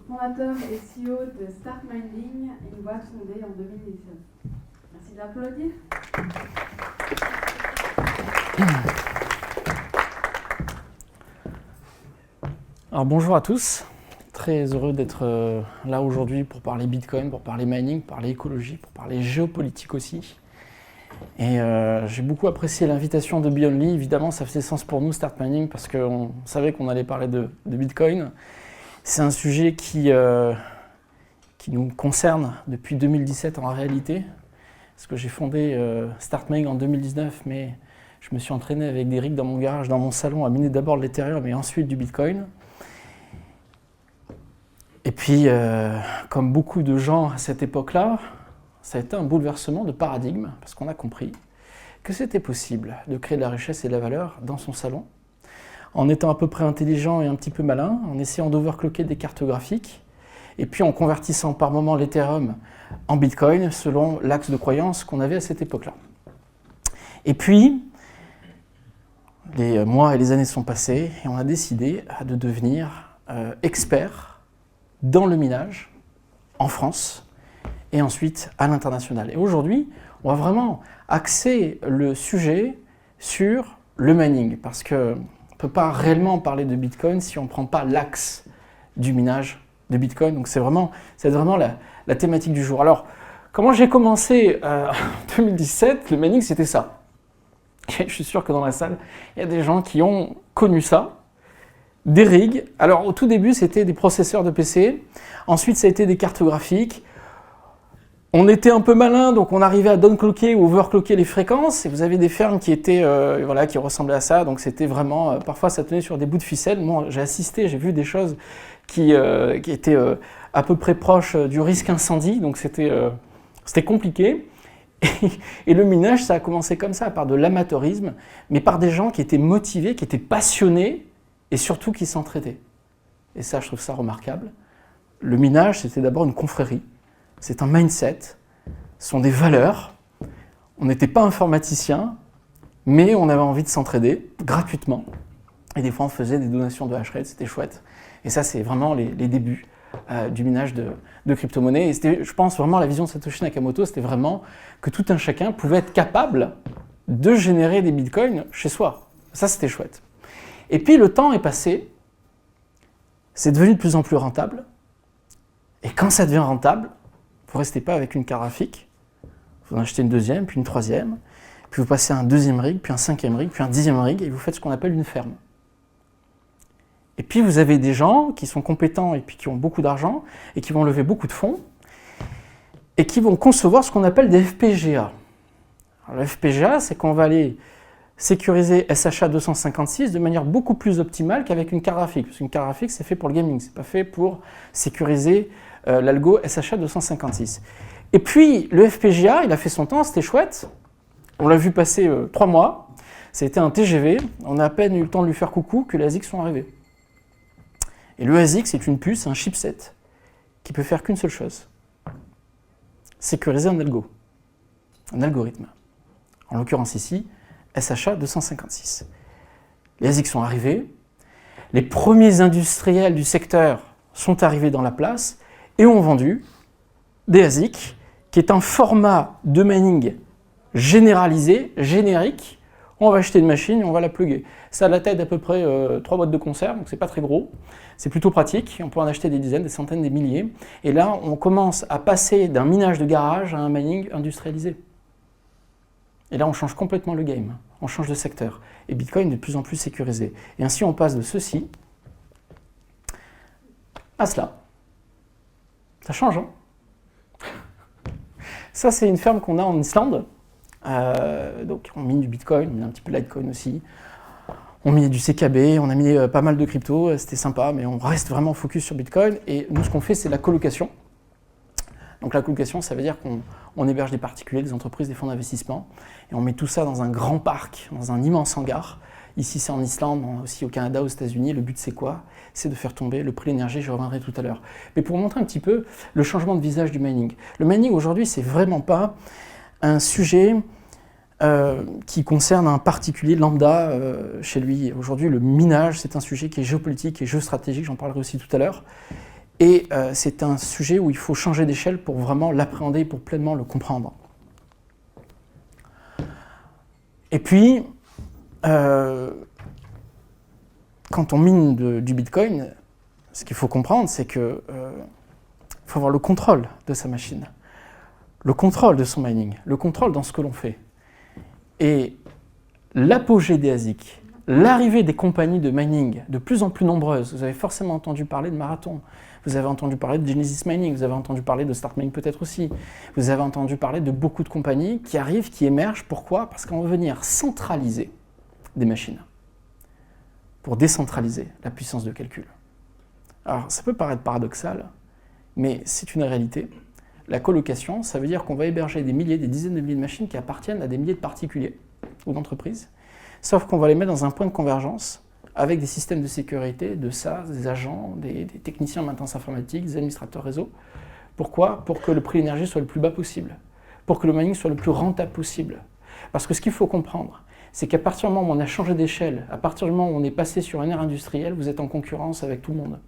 fondateur et CEO de Start Mining, une boîte fondée en 2017. Merci de l'applaudir. Alors bonjour à tous, très heureux d'être là aujourd'hui pour parler Bitcoin, pour parler mining, pour parler écologie, pour parler géopolitique aussi. Et j'ai beaucoup apprécié l'invitation de Beyondly. Évidemment, ça faisait sens pour nous, Start Mining, parce qu'on savait qu'on allait parler de Bitcoin. C'est un sujet qui nous concerne depuis 2017 en réalité, parce que j'ai fondé Start Mining en 2019, mais je me suis entraîné avec des rigs dans mon garage, dans mon salon, à miner d'abord de l'Ethereum et ensuite du Bitcoin. Et puis, comme beaucoup de gens à cette époque-là, ça a été un bouleversement de paradigme, parce qu'on a compris que c'était possible de créer de la richesse et de la valeur dans son salon, en étant à peu près intelligent et un petit peu malin, en essayant d'overclocker des cartes graphiques, et puis en convertissant par moment l'Ethereum en Bitcoin, selon l'axe de croyance qu'on avait à cette époque-là. Et puis, les mois et les années sont passés, et on a décidé de devenir expert dans le minage, en France, et ensuite à l'international. Et aujourd'hui, on va vraiment axer le sujet sur le mining, parce qu'on ne peut pas réellement parler de Bitcoin si on ne prend pas l'axe du minage de Bitcoin. Donc c'est vraiment la thématique du jour. Alors, comment j'ai commencé en 2017, le mining c'était ça. Je suis sûr que dans la salle, il y a des gens qui ont connu ça. Des rigs. Alors au tout début, c'était des processeurs de PC. Ensuite, ça a été des cartes graphiques. On était un peu malin, donc on arrivait à downclocker ou overclocker les fréquences. Et vous avez des fermes qui étaient, qui ressemblaient à ça. Donc c'était vraiment, parfois ça tenait sur des bouts de ficelle. Moi, j'ai vu des choses qui étaient à peu près proches du risque incendie. Donc c'était compliqué. Et le minage, ça a commencé comme ça, par de l'amateurisme, mais par des gens qui étaient motivés, qui étaient passionnés, et surtout qui s'entraidaient. Et ça, je trouve ça remarquable. Le minage, c'était d'abord une confrérie. C'est un mindset, ce sont des valeurs. On n'était pas informaticien, mais on avait envie de s'entraider gratuitement. Et des fois, on faisait des donations de hash rate, c'était chouette. Et ça, c'est vraiment les débuts du minage de crypto-monnaies. Et c'était, je pense, vraiment la vision de Satoshi Nakamoto, c'était vraiment que tout un chacun pouvait être capable de générer des bitcoins chez soi. Ça, c'était chouette. Et puis le temps est passé, c'est devenu de plus en plus rentable. Et quand ça devient rentable, vous ne restez pas avec une carte graphique, vous en achetez une deuxième, puis une troisième, puis vous passez à un deuxième rig, puis un cinquième rig, puis un dixième rig, et vous faites ce qu'on appelle une ferme. Et puis vous avez des gens qui sont compétents et puis qui ont beaucoup d'argent, et qui vont lever beaucoup de fonds, et qui vont concevoir ce qu'on appelle des FPGA. Alors, le FPGA, c'est qu'on va aller sécuriser SHA 256 de manière beaucoup plus optimale qu'avec une carte graphique. Parce qu'une carte graphique, c'est fait pour le gaming, c'est pas fait pour sécuriser l'algo SHA 256. Et puis, le FPGA, il a fait son temps, c'était chouette. On l'a vu passer 3 mois. Ça a été un TGV. On a à peine eu le temps de lui faire coucou que les ASIC sont arrivés. Et le ASIC, c'est une puce, un chipset, qui peut faire qu'une seule chose. Sécuriser un algorithme. En l'occurrence ici, SHA 256. Les ASIC sont arrivés, les premiers industriels du secteur sont arrivés dans la place et ont vendu des ASIC, qui est un format de mining généralisé, générique. On va acheter une machine et on va la plugger. Ça a la taille d'à peu près 3 boîtes de conserve, donc c'est pas très gros. C'est plutôt pratique, on peut en acheter des dizaines, des centaines, des milliers. Et là, on commence à passer d'un minage de garage à un mining industrialisé. Et là, on change complètement le game, on change de secteur. Et Bitcoin est de plus en plus sécurisé. Et ainsi, on passe de ceci à cela. Ça change, hein? Ça, c'est une ferme qu'on a en Islande. Donc, on mine du Bitcoin, on mine un petit peu de Litecoin aussi. On minait du CKB, on a miné pas mal de crypto, c'était sympa, mais on reste vraiment focus sur Bitcoin. Et nous, ce qu'on fait, c'est la colocation. Donc la colocation, ça veut dire qu'on héberge des particuliers, des entreprises, des fonds d'investissement, et on met tout ça dans un grand parc, dans un immense hangar. Ici, c'est en Islande, aussi au Canada, aux États-Unis. Le but, c'est quoi? C'est de faire tomber le prix de l'énergie, je reviendrai tout à l'heure. Mais pour montrer un petit peu le changement de visage du mining. Le mining, aujourd'hui, c'est vraiment pas un sujet qui concerne un particulier lambda chez lui. Aujourd'hui, le minage, c'est un sujet qui est géopolitique et géostratégique, j'en parlerai aussi tout à l'heure. Et c'est un sujet où il faut changer d'échelle pour vraiment l'appréhender, pour pleinement le comprendre. Et puis, quand on mine du Bitcoin, ce qu'il faut comprendre, c'est qu'il faut avoir le contrôle de sa machine, le contrôle de son mining, le contrôle dans ce que l'on fait. Et l'apogée des ASIC, l'arrivée des compagnies de mining de plus en plus nombreuses, vous avez forcément entendu parler de Marathon, vous avez entendu parler de Genesis Mining, vous avez entendu parler de Start Mining peut-être aussi, vous avez entendu parler de beaucoup de compagnies qui arrivent, qui émergent. Pourquoi ? Parce qu'on va venir centraliser des machines pour décentraliser la puissance de calcul. Alors ça peut paraître paradoxal, mais c'est une réalité. La colocation, ça veut dire qu'on va héberger des milliers, des dizaines de milliers de machines qui appartiennent à des milliers de particuliers ou d'entreprises, sauf qu'on va les mettre dans un point de convergence avec des systèmes de sécurité, de SaaS, des agents, des techniciens de maintenance informatique, des administrateurs réseau. Pourquoi ? Pour que le prix de l'énergie soit le plus bas possible, pour que le mining soit le plus rentable possible. Parce que ce qu'il faut comprendre, c'est qu'à partir du moment où on a changé d'échelle, à partir du moment où on est passé sur une ère industrielle, vous êtes en concurrence avec tout le monde.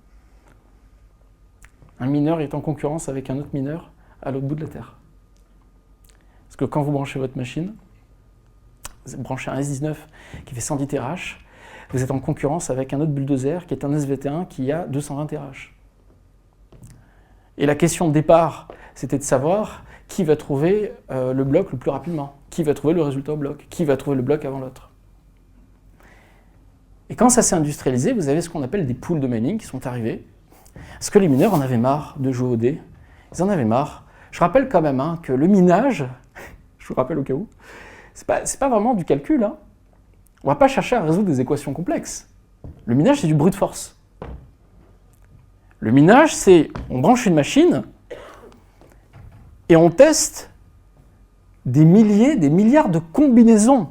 Un mineur est en concurrence avec un autre mineur à l'autre bout de la Terre. Parce que quand vous branchez votre machine, vous branchez un S19 qui fait 110 TRH, vous êtes en concurrence avec un autre bulldozer qui est un SVT1 qui a 220 TRH. Et la question de départ, c'était de savoir qui va trouver le bloc le plus rapidement, qui va trouver le résultat au bloc, qui va trouver le bloc avant l'autre. Et quand ça s'est industrialisé, vous avez ce qu'on appelle des pools de mining qui sont arrivés, parce que les mineurs en avaient marre de jouer au dé, ils en avaient marre. Je rappelle quand même que le minage, je vous rappelle au cas où, c'est pas vraiment du calcul. On ne va pas chercher à résoudre des équations complexes. Le minage, c'est du brute force. Le minage, c'est on branche une machine et on teste des milliers, des milliards de combinaisons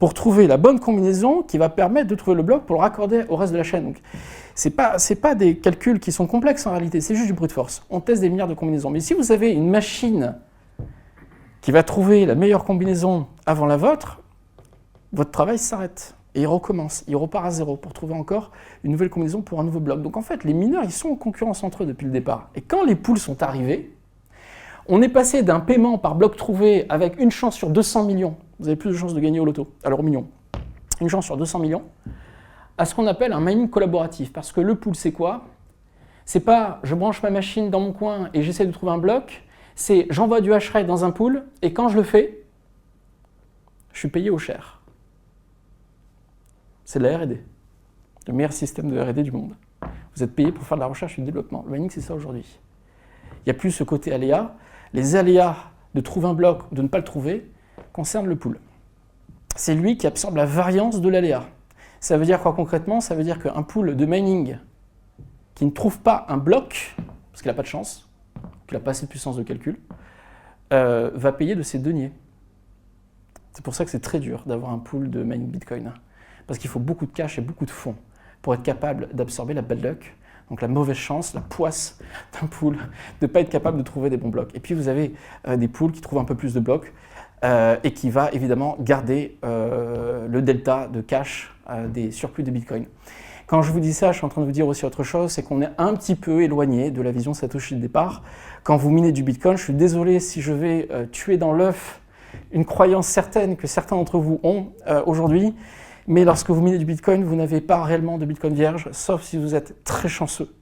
pour trouver la bonne combinaison qui va permettre de trouver le bloc pour le raccorder au reste de la chaîne. Donc, c'est pas des calculs qui sont complexes en réalité, c'est juste du brute force. On teste des milliards de combinaisons. Mais si vous avez une machine qui va trouver la meilleure combinaison avant la vôtre, votre travail s'arrête et il recommence, il repart à zéro pour trouver encore une nouvelle combinaison pour un nouveau bloc. Donc en fait, les mineurs, ils sont en concurrence entre eux depuis le départ. Et quand les pools sont arrivés, on est passé d'un paiement par bloc trouvé avec une chance sur 200 millions, vous avez plus de chances de gagner au loto, alors au million, une chance sur 200 millions, à ce qu'on appelle un mining collaboratif. Parce que le pool, c'est quoi ? C'est pas je branche ma machine dans mon coin et j'essaie de trouver un bloc, c'est j'envoie du hash rate dans un pool et quand je le fais, je suis payé au cher. C'est de la R&D, le meilleur système de R&D du monde. Vous êtes payé pour faire de la recherche et du développement. Le mining, c'est ça aujourd'hui. Il n'y a plus ce côté aléa. Les aléas de trouver un bloc ou de ne pas le trouver concernent le pool. C'est lui qui absorbe la variance de l'aléa. Ça veut dire quoi concrètement ? Ça veut dire qu'un pool de mining qui ne trouve pas un bloc, parce qu'il n'a pas de chance, qu'il n'a pas assez de puissance de calcul, va payer de ses deniers. C'est pour ça que c'est très dur d'avoir un pool de mining Bitcoin. Parce qu'il faut beaucoup de cash et beaucoup de fonds pour être capable d'absorber la bad luck, donc la mauvaise chance, la poisse d'un pool, de ne pas être capable de trouver des bons blocs. Et puis vous avez des pools qui trouvent un peu plus de blocs et qui va évidemment garder le delta de cash des surplus de Bitcoin. Quand je vous dis ça, je suis en train de vous dire aussi autre chose, c'est qu'on est un petit peu éloigné de la vision Satoshi de départ. Quand vous minez du Bitcoin, je suis désolé si je vais tuer dans l'œuf une croyance certaine que certains d'entre vous ont aujourd'hui, mais lorsque vous minez du Bitcoin, vous n'avez pas réellement de Bitcoin vierge, sauf si vous êtes très chanceux,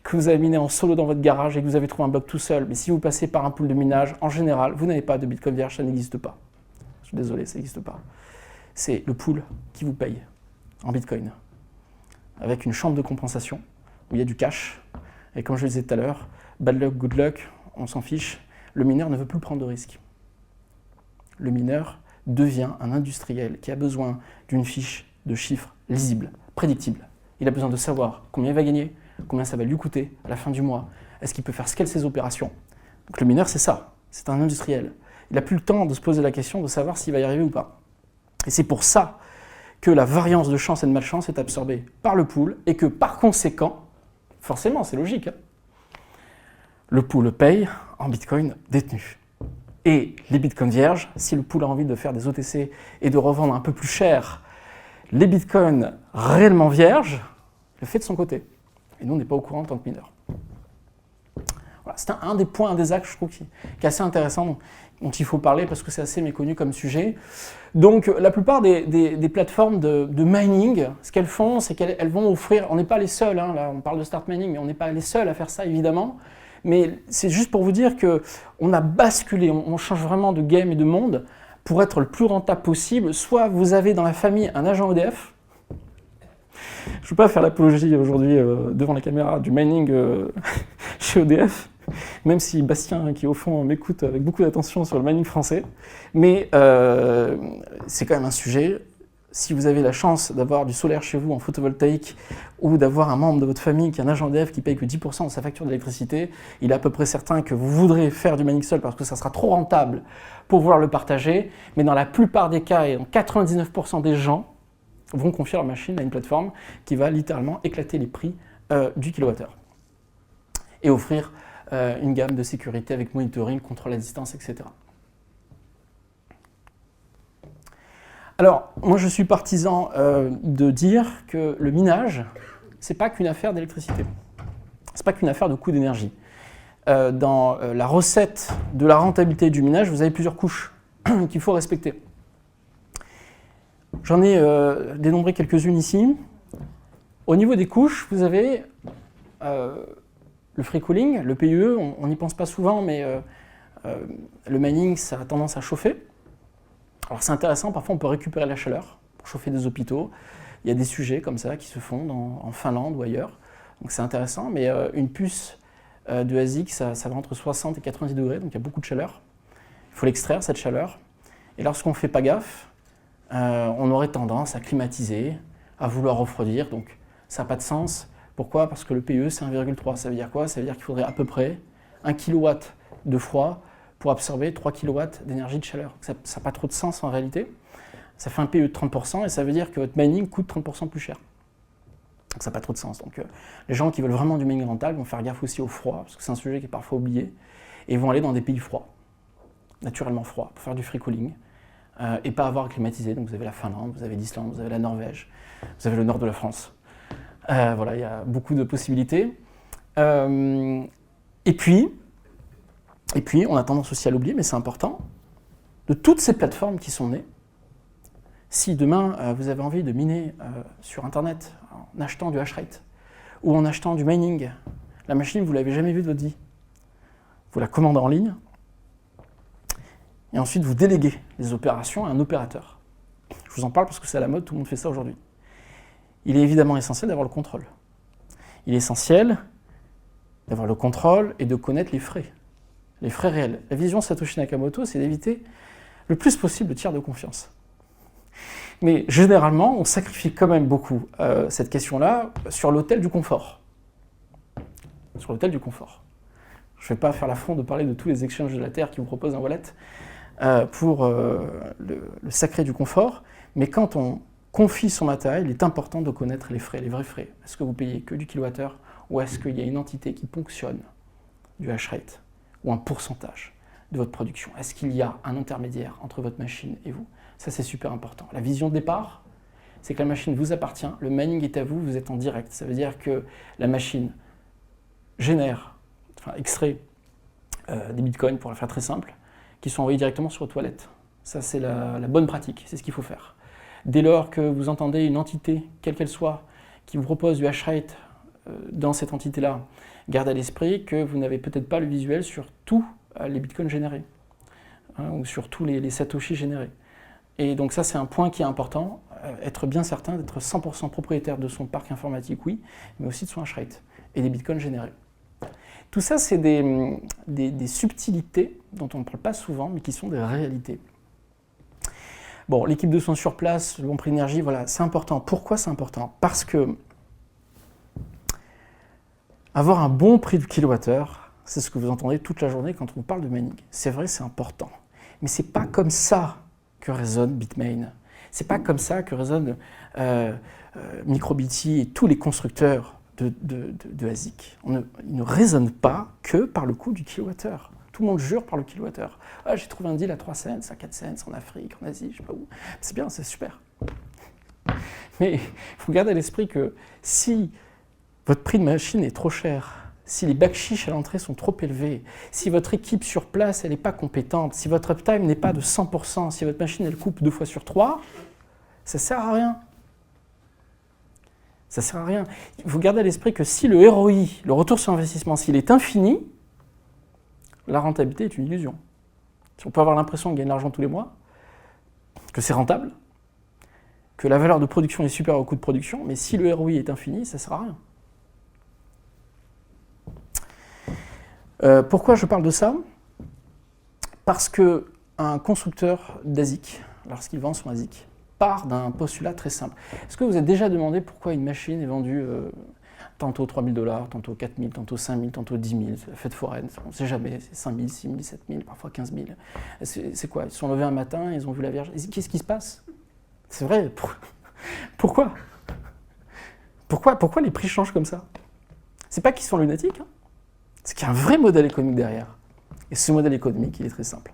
que vous avez miné en solo dans votre garage et que vous avez trouvé un bloc tout seul. Mais si vous passez par un pool de minage, en général, vous n'avez pas de Bitcoin vierge, ça n'existe pas. Je suis désolé, ça n'existe pas. C'est le pool qui vous paye en Bitcoin, avec une chambre de compensation où il y a du cash. Et comme je le disais tout à l'heure, bad luck, good luck, on s'en fiche. Le mineur ne veut plus prendre de risques. Le mineur devient un industriel qui a besoin d'une fiche de chiffres lisible, prédictible. Il a besoin de savoir combien il va gagner, combien ça va lui coûter à la fin du mois, est-ce qu'il peut faire scale ses opérations. Donc le mineur, c'est ça, c'est un industriel. Il n'a plus le temps de se poser la question de savoir s'il va y arriver ou pas. Et c'est pour ça que la variance de chance et de malchance est absorbée par le pool et que par conséquent, forcément, c'est logique, le pool paye en Bitcoin détenu. Et les Bitcoins vierges, si le pool a envie de faire des OTC et de revendre un peu plus cher les Bitcoins réellement vierges, le fait de son côté. Et nous, on n'est pas au courant en tant que mineur. c'est un des points, un des axes, je trouve, qui est assez intéressant, dont il faut parler parce que c'est assez méconnu comme sujet. Donc la plupart des plateformes de mining, ce qu'elles font, c'est qu'elles vont offrir, on n'est pas les seuls, hein, là on parle de start mining, mais on n'est pas les seuls à faire ça évidemment, mais c'est juste pour vous dire qu'on a basculé, on change vraiment de game et de monde pour être le plus rentable possible. Soit vous avez dans la famille un agent EDF, je ne veux pas faire l'apologie aujourd'hui devant la caméra du mining chez EDF, même si Bastien, qui au fond m'écoute avec beaucoup d'attention sur le mining français, mais c'est quand même un sujet. Si vous avez la chance d'avoir du solaire chez vous en photovoltaïque ou d'avoir un membre de votre famille qui est un agent EDF qui paye que 10% de sa facture d'électricité, il est à peu près certain que vous voudrez faire du mining seul parce que ça sera trop rentable pour vouloir le partager, mais dans la plupart des cas et dans 99% des gens, vont confier leur machine à une plateforme qui va littéralement éclater les prix du kilowattheure et offrir une gamme de sécurité avec monitoring, contrôle à distance, etc. Alors, moi je suis partisan de dire que le minage, c'est pas qu'une affaire d'électricité, c'est pas qu'une affaire de coût d'énergie. Dans la recette de la rentabilité du minage, vous avez plusieurs couches qu'il faut respecter. J'en ai dénombré quelques-unes ici. Au niveau des couches, vous avez le free cooling, le PUE, on n'y pense pas souvent, mais le mining, ça a tendance à chauffer. Alors c'est intéressant, parfois on peut récupérer la chaleur pour chauffer des hôpitaux. Il y a des sujets comme ça qui se font en Finlande ou ailleurs. Donc c'est intéressant, mais une puce de ASIC, ça va entre 60 et 90 degrés, donc il y a beaucoup de chaleur. Il faut l'extraire, cette chaleur. Et lorsqu'on ne fait pas gaffe, on aurait tendance à climatiser, à vouloir refroidir, donc ça n'a pas de sens. Pourquoi ? Parce que le PUE c'est 1,3. Ça veut dire quoi ? Ça veut dire qu'il faudrait à peu près 1 kW de froid pour absorber 3 kW d'énergie de chaleur. Ça n'a pas trop de sens en réalité. Ça fait un PUE de 30% et ça veut dire que votre mining coûte 30% plus cher. Donc ça n'a pas trop de sens. Donc les gens qui veulent vraiment du mining rentable vont faire gaffe aussi au froid, parce que c'est un sujet qui est parfois oublié, et vont aller dans des pays froids, naturellement froids, pour faire du free cooling. Et pas avoir à climatiser. Donc vous avez la Finlande, vous avez l'Islande, vous avez la Norvège, vous avez le nord de la France. Voilà, il y a beaucoup de possibilités. Et puis, on a tendance aussi à l'oublier, mais c'est important, de toutes ces plateformes qui sont nées, si demain vous avez envie de miner sur Internet en achetant du hashrate ou en achetant du mining, la machine, vous ne l'avez jamais vue de votre vie. Vous la commandez en ligne, et ensuite vous déléguez les opérations à un opérateur. Je vous en parle parce que c'est à la mode, tout le monde fait ça aujourd'hui. Il est évidemment essentiel d'avoir le contrôle. Il est essentiel d'avoir le contrôle et de connaître les frais réels. La vision Satoshi Nakamoto, c'est d'éviter le plus possible le tiers de confiance. Mais généralement, on sacrifie quand même beaucoup cette question-là sur l'autel du confort. Sur l'autel du confort. Je ne vais pas faire l'affront de parler de tous les exchanges de la Terre qui vous proposent un wallet pour le sacré du confort, mais quand on confie son matériel, il est important de connaître les frais, les vrais frais. Est-ce que vous payez que du kilowattheure ou est-ce qu'il y a une entité qui ponctionne du hashrate ou un pourcentage de votre production? Est-ce qu'il y a un intermédiaire entre votre machine et vous? Ça, c'est super important. La vision de départ, c'est que la machine vous appartient, le mining est à vous, vous êtes en direct. Ça veut dire que la machine extrait des bitcoins, pour le faire très simple, qui sont envoyés directement sur vos toilettes. Ça, c'est la bonne pratique, c'est ce qu'il faut faire. Dès lors que vous entendez une entité, quelle qu'elle soit, qui vous propose du hashrate dans cette entité-là, gardez à l'esprit que vous n'avez peut-être pas le visuel sur tous les bitcoins générés, ou sur tous les satoshis générés. Et donc ça, c'est un point qui est important, être bien certain d'être 100% propriétaire de son parc informatique, oui, mais aussi de son hashrate et des bitcoins générés. Tout ça, c'est des subtilités dont on ne parle pas souvent, mais qui sont des réalités. Bon, l'équipe de soins sur place, le bon prix d'énergie, voilà, c'est important. Pourquoi c'est important? Parce que avoir un bon prix du kilowattheure, c'est ce que vous entendez toute la journée quand on parle de mining. C'est vrai, c'est important. Mais c'est pas comme ça que résonne Bitmain. C'est pas comme ça que résonne MicroBT et tous les constructeurs de ASIC. Ils ne résonnent pas que par le coût du kilowattheure. Tout le monde jure par le kilowattheure. Ah, j'ai trouvé un deal à 3 cents, à 4 cents, en Afrique, en Asie, je sais pas où. C'est bien, c'est super. Mais il faut garder à l'esprit que si votre prix de machine est trop cher, si les backchiches à l'entrée sont trop élevés, si votre équipe sur place elle n'est pas compétente, si votre uptime n'est pas de 100%, si votre machine elle coupe 2 fois sur 3, ça ne sert à rien. Ça ne sert à rien. Il faut garder à l'esprit que si le ROI, le retour sur investissement, s'il est infini, la rentabilité est une illusion. Si on peut avoir l'impression de gagner de l'argent tous les mois, que c'est rentable, que la valeur de production est supérieure au coût de production, mais si le ROI est infini, ça ne sert à rien. Pourquoi je parle de ça? Parce qu'un constructeur d'ASIC, lorsqu'il vend son ASIC, part d'un postulat très simple. Est-ce que vous avez déjà demandé pourquoi une machine est vendue tantôt 3 000 $, tantôt 4 000, tantôt 5 000, tantôt 10 000, c'est la fête foraine, on ne sait jamais, c'est 5 000, 6 000, 7 000, parfois 15 000. C'est quoi? Ils se sont levés un matin, ils ont vu la Vierge. Qu'est-ce qui se passe? C'est vrai, pourquoi les prix changent comme ça? C'est pas qu'ils sont lunatiques, hein. C'est qu'il y a un vrai modèle économique derrière. Et ce modèle économique, il est très simple.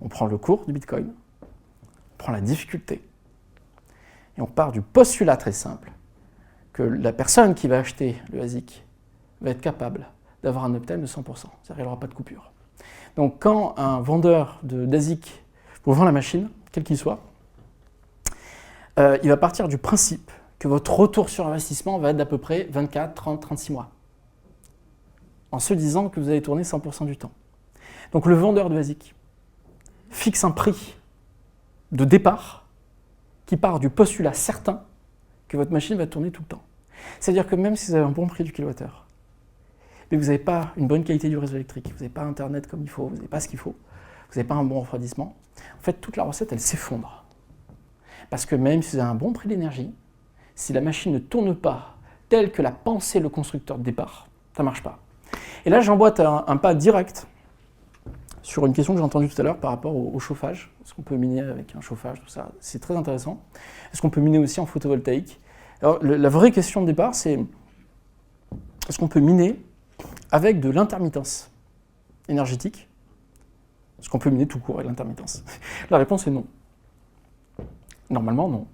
On prend le cours du Bitcoin, on prend la difficulté, et on part du postulat très simple que la personne qui va acheter le ASIC va être capable d'avoir un uptime de 100%. C'est-à-dire qu'il n'y aura pas de coupure. Donc quand un vendeur d'ASIC vous vend la machine, quel qu'il soit, il va partir du principe que votre retour sur investissement va être d'à peu près 24, 30, 36 mois. En se disant que vous allez tourner 100% du temps. Donc le vendeur de ASIC fixe un prix de départ qui part du postulat certain que votre machine va tourner tout le temps. C'est-à-dire que même si vous avez un bon prix du kilowattheure, mais vous n'avez pas une bonne qualité du réseau électrique, vous n'avez pas Internet comme il faut, vous n'avez pas ce qu'il faut, vous n'avez pas un bon refroidissement, en fait toute la recette elle s'effondre. Parce que même si vous avez un bon prix d'énergie, si la machine ne tourne pas telle que l'a pensé le constructeur de départ, ça ne marche pas. Et là, j'emboîte un pas direct sur une question que j'ai entendue tout à l'heure par rapport au chauffage. Est-ce qu'on peut miner avec un chauffage, tout ça? C'est très intéressant. Est-ce qu'on peut miner aussi en photovoltaïque? Alors, la vraie question de départ, c'est est-ce qu'on peut miner avec de l'intermittence énergétique? Est-ce qu'on peut miner tout court avec l'intermittence? La réponse est non. Normalement, non.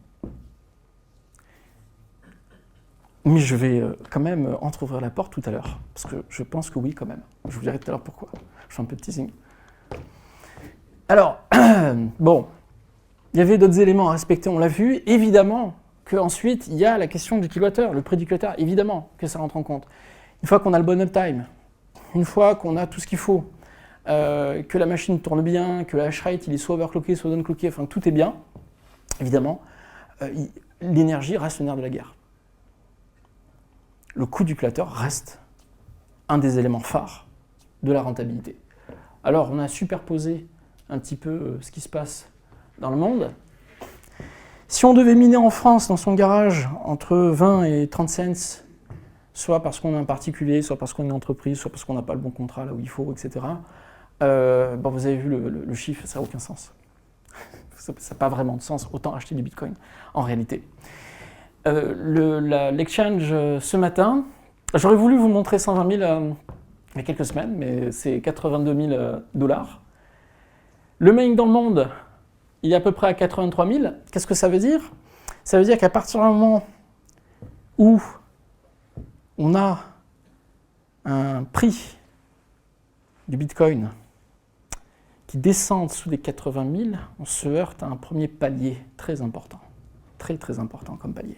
Mais je vais quand même entrouvrir la porte tout à l'heure, parce que je pense que oui quand même. Je vous dirai tout à l'heure pourquoi. Je fais un peu de teasing. Alors, bon, il y avait d'autres éléments à respecter, on l'a vu. Évidemment qu'ensuite, il y a la question du kilowattheure, le prix du kilowattheure, évidemment que ça rentre en compte. Une fois qu'on a le bon uptime, une fois qu'on a tout ce qu'il faut, que la machine tourne bien, que le hash rate il est soit overclocké, soit downclocké, enfin que tout est bien, évidemment, l'énergie reste le nerf de la guerre. Le coût du kilowattheure reste un des éléments phares de la rentabilité. Alors, on a superposé un petit peu ce qui se passe dans le monde. Si on devait miner en France, dans son garage, entre 20 et 30 cents, soit parce qu'on est un particulier, soit parce qu'on est une entreprise, soit parce qu'on n'a pas le bon contrat là où il faut, etc., bon, vous avez vu le chiffre, ça n'a aucun sens. Ça n'a pas vraiment de sens, autant acheter du Bitcoin, en réalité. L'exchange ce matin, j'aurais voulu vous montrer 120 000 il y a quelques semaines, mais c'est 82 000 $. Le mining dans le monde, il est à peu près à 83 000. Qu'est-ce que ça veut dire? Ça veut dire qu'à partir du moment où on a un prix du Bitcoin qui descend en dessous des 80 000, on se heurte à un premier palier très important. Très très important comme palier.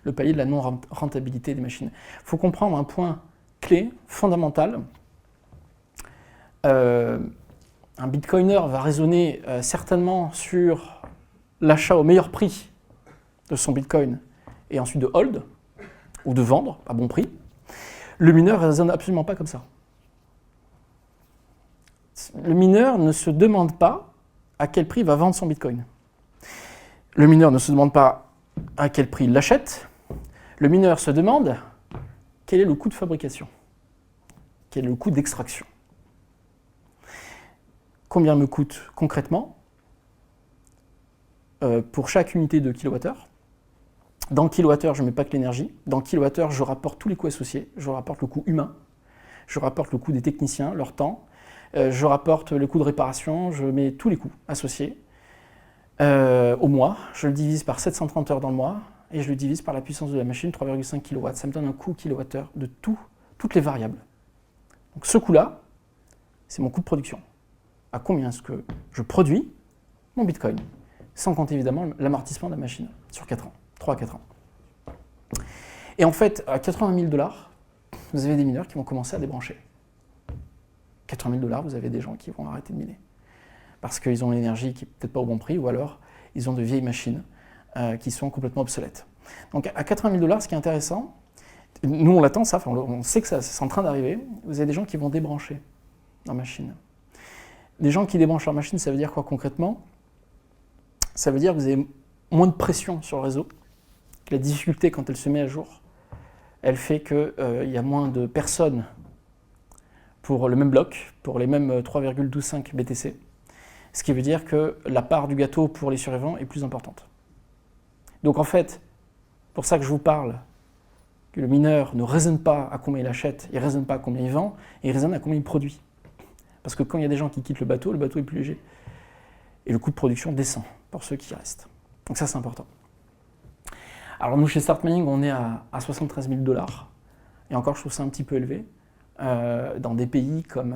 Le palier de la non-rentabilité des machines. Il faut comprendre un point clé, fondamental. Un bitcoiner va raisonner certainement sur l'achat au meilleur prix de son bitcoin et ensuite de hold, ou de vendre à bon prix. Le mineur ne raisonne absolument pas comme ça. Le mineur ne se demande pas à quel prix il va vendre son bitcoin. Le mineur ne se demande pas à quel prix il l'achète. Le mineur se demande quel est le coût de fabrication, quel est le coût d'extraction. Combien me coûte concrètement pour chaque unité de kilowattheure. Dans le kilowattheure, je ne mets pas que l'énergie. Dans le kilowattheure, je rapporte tous les coûts associés. Je rapporte le coût humain, je rapporte le coût des techniciens, leur temps, je rapporte le coût de réparation, je mets tous les coûts associés. Au mois, je le divise par 730 heures dans le mois, et je le divise par la puissance de la machine, 3,5 kW. Ça me donne un coût kilowattheure de tous toutes les variables. Donc ce coût-là, c'est mon coût de production. À combien est-ce que je produis mon Bitcoin? Sans compter évidemment l'amortissement de la machine sur 4 ans, 3 à 4 ans. Et en fait, à 80 000 $, vous avez des mineurs qui vont commencer à débrancher. 80 000 $, vous avez des gens qui vont arrêter de miner. Parce qu'ils ont l'énergie qui n'est peut-être pas au bon prix, ou alors ils ont de vieilles machines qui sont complètement obsolètes. Donc à 80 000 $, ce qui est intéressant, nous on l'attend ça, on sait que c'est en train d'arriver, vous avez des gens qui vont débrancher leur machine. Des gens qui débranchent leur machine, ça veut dire quoi concrètement? Ça veut dire que vous avez moins de pression sur le réseau, que la difficulté quand elle se met à jour, elle fait qu'il y a moins de personnes pour le même bloc, pour les mêmes 3,25 BTC, ce qui veut dire que la part du gâteau pour les survivants est plus importante. Donc en fait, pour ça que je vous parle, que le mineur ne raisonne pas à combien il achète, il ne raisonne pas à combien il vend, il raisonne à combien il produit. Parce que quand il y a des gens qui quittent le bateau est plus léger. Et le coût de production descend pour ceux qui restent. Donc ça, c'est important. Alors nous, chez Start Mining, on est à 73 000 $. Et encore, je trouve ça un petit peu élevé. Dans des pays comme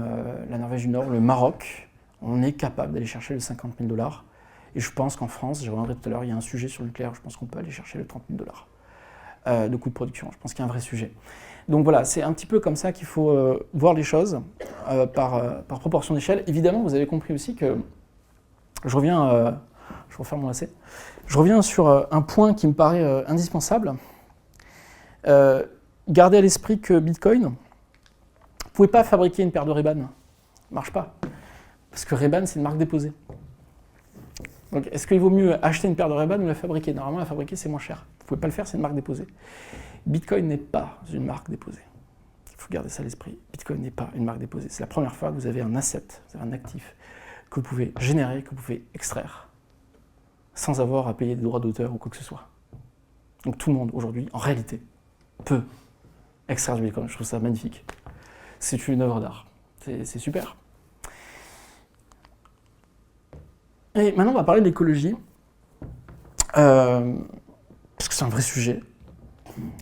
la Norvège du Nord, le Maroc, on est capable d'aller chercher les 50 000 $. Et je pense qu'en France, j'ai reviendrai tout à l'heure, il y a un sujet sur le nucléaire, je pense qu'on peut aller chercher les 30 000 $ de coût de production. Je pense qu'il y a un vrai sujet. Donc voilà, c'est un petit peu comme ça qu'il faut voir les choses par proportion d'échelle. Évidemment, vous avez compris aussi que je reviens, je referme mon lacet. Je reviens sur un point qui me paraît indispensable. Gardez à l'esprit que Bitcoin, vous ne pouvez pas fabriquer une paire de Ray-Ban. Ça ne marche pas. Parce que Ray-Ban, c'est une marque déposée. Donc, est-ce qu'il vaut mieux acheter une paire de Ray-Ban ou la fabriquer? Normalement, la fabriquer, c'est moins cher. Vous ne pouvez pas le faire, c'est une marque déposée. Bitcoin n'est pas une marque déposée. Il faut garder ça à l'esprit. Bitcoin n'est pas une marque déposée. C'est la première fois que vous avez un asset, vous avez un actif que vous pouvez générer, que vous pouvez extraire, sans avoir à payer des droits d'auteur ou quoi que ce soit. Donc tout le monde, aujourd'hui, en réalité, peut extraire du Bitcoin. Je trouve ça magnifique. C'est une œuvre d'art. C'est super. Et maintenant, on va parler de l'écologie, parce que c'est un vrai sujet.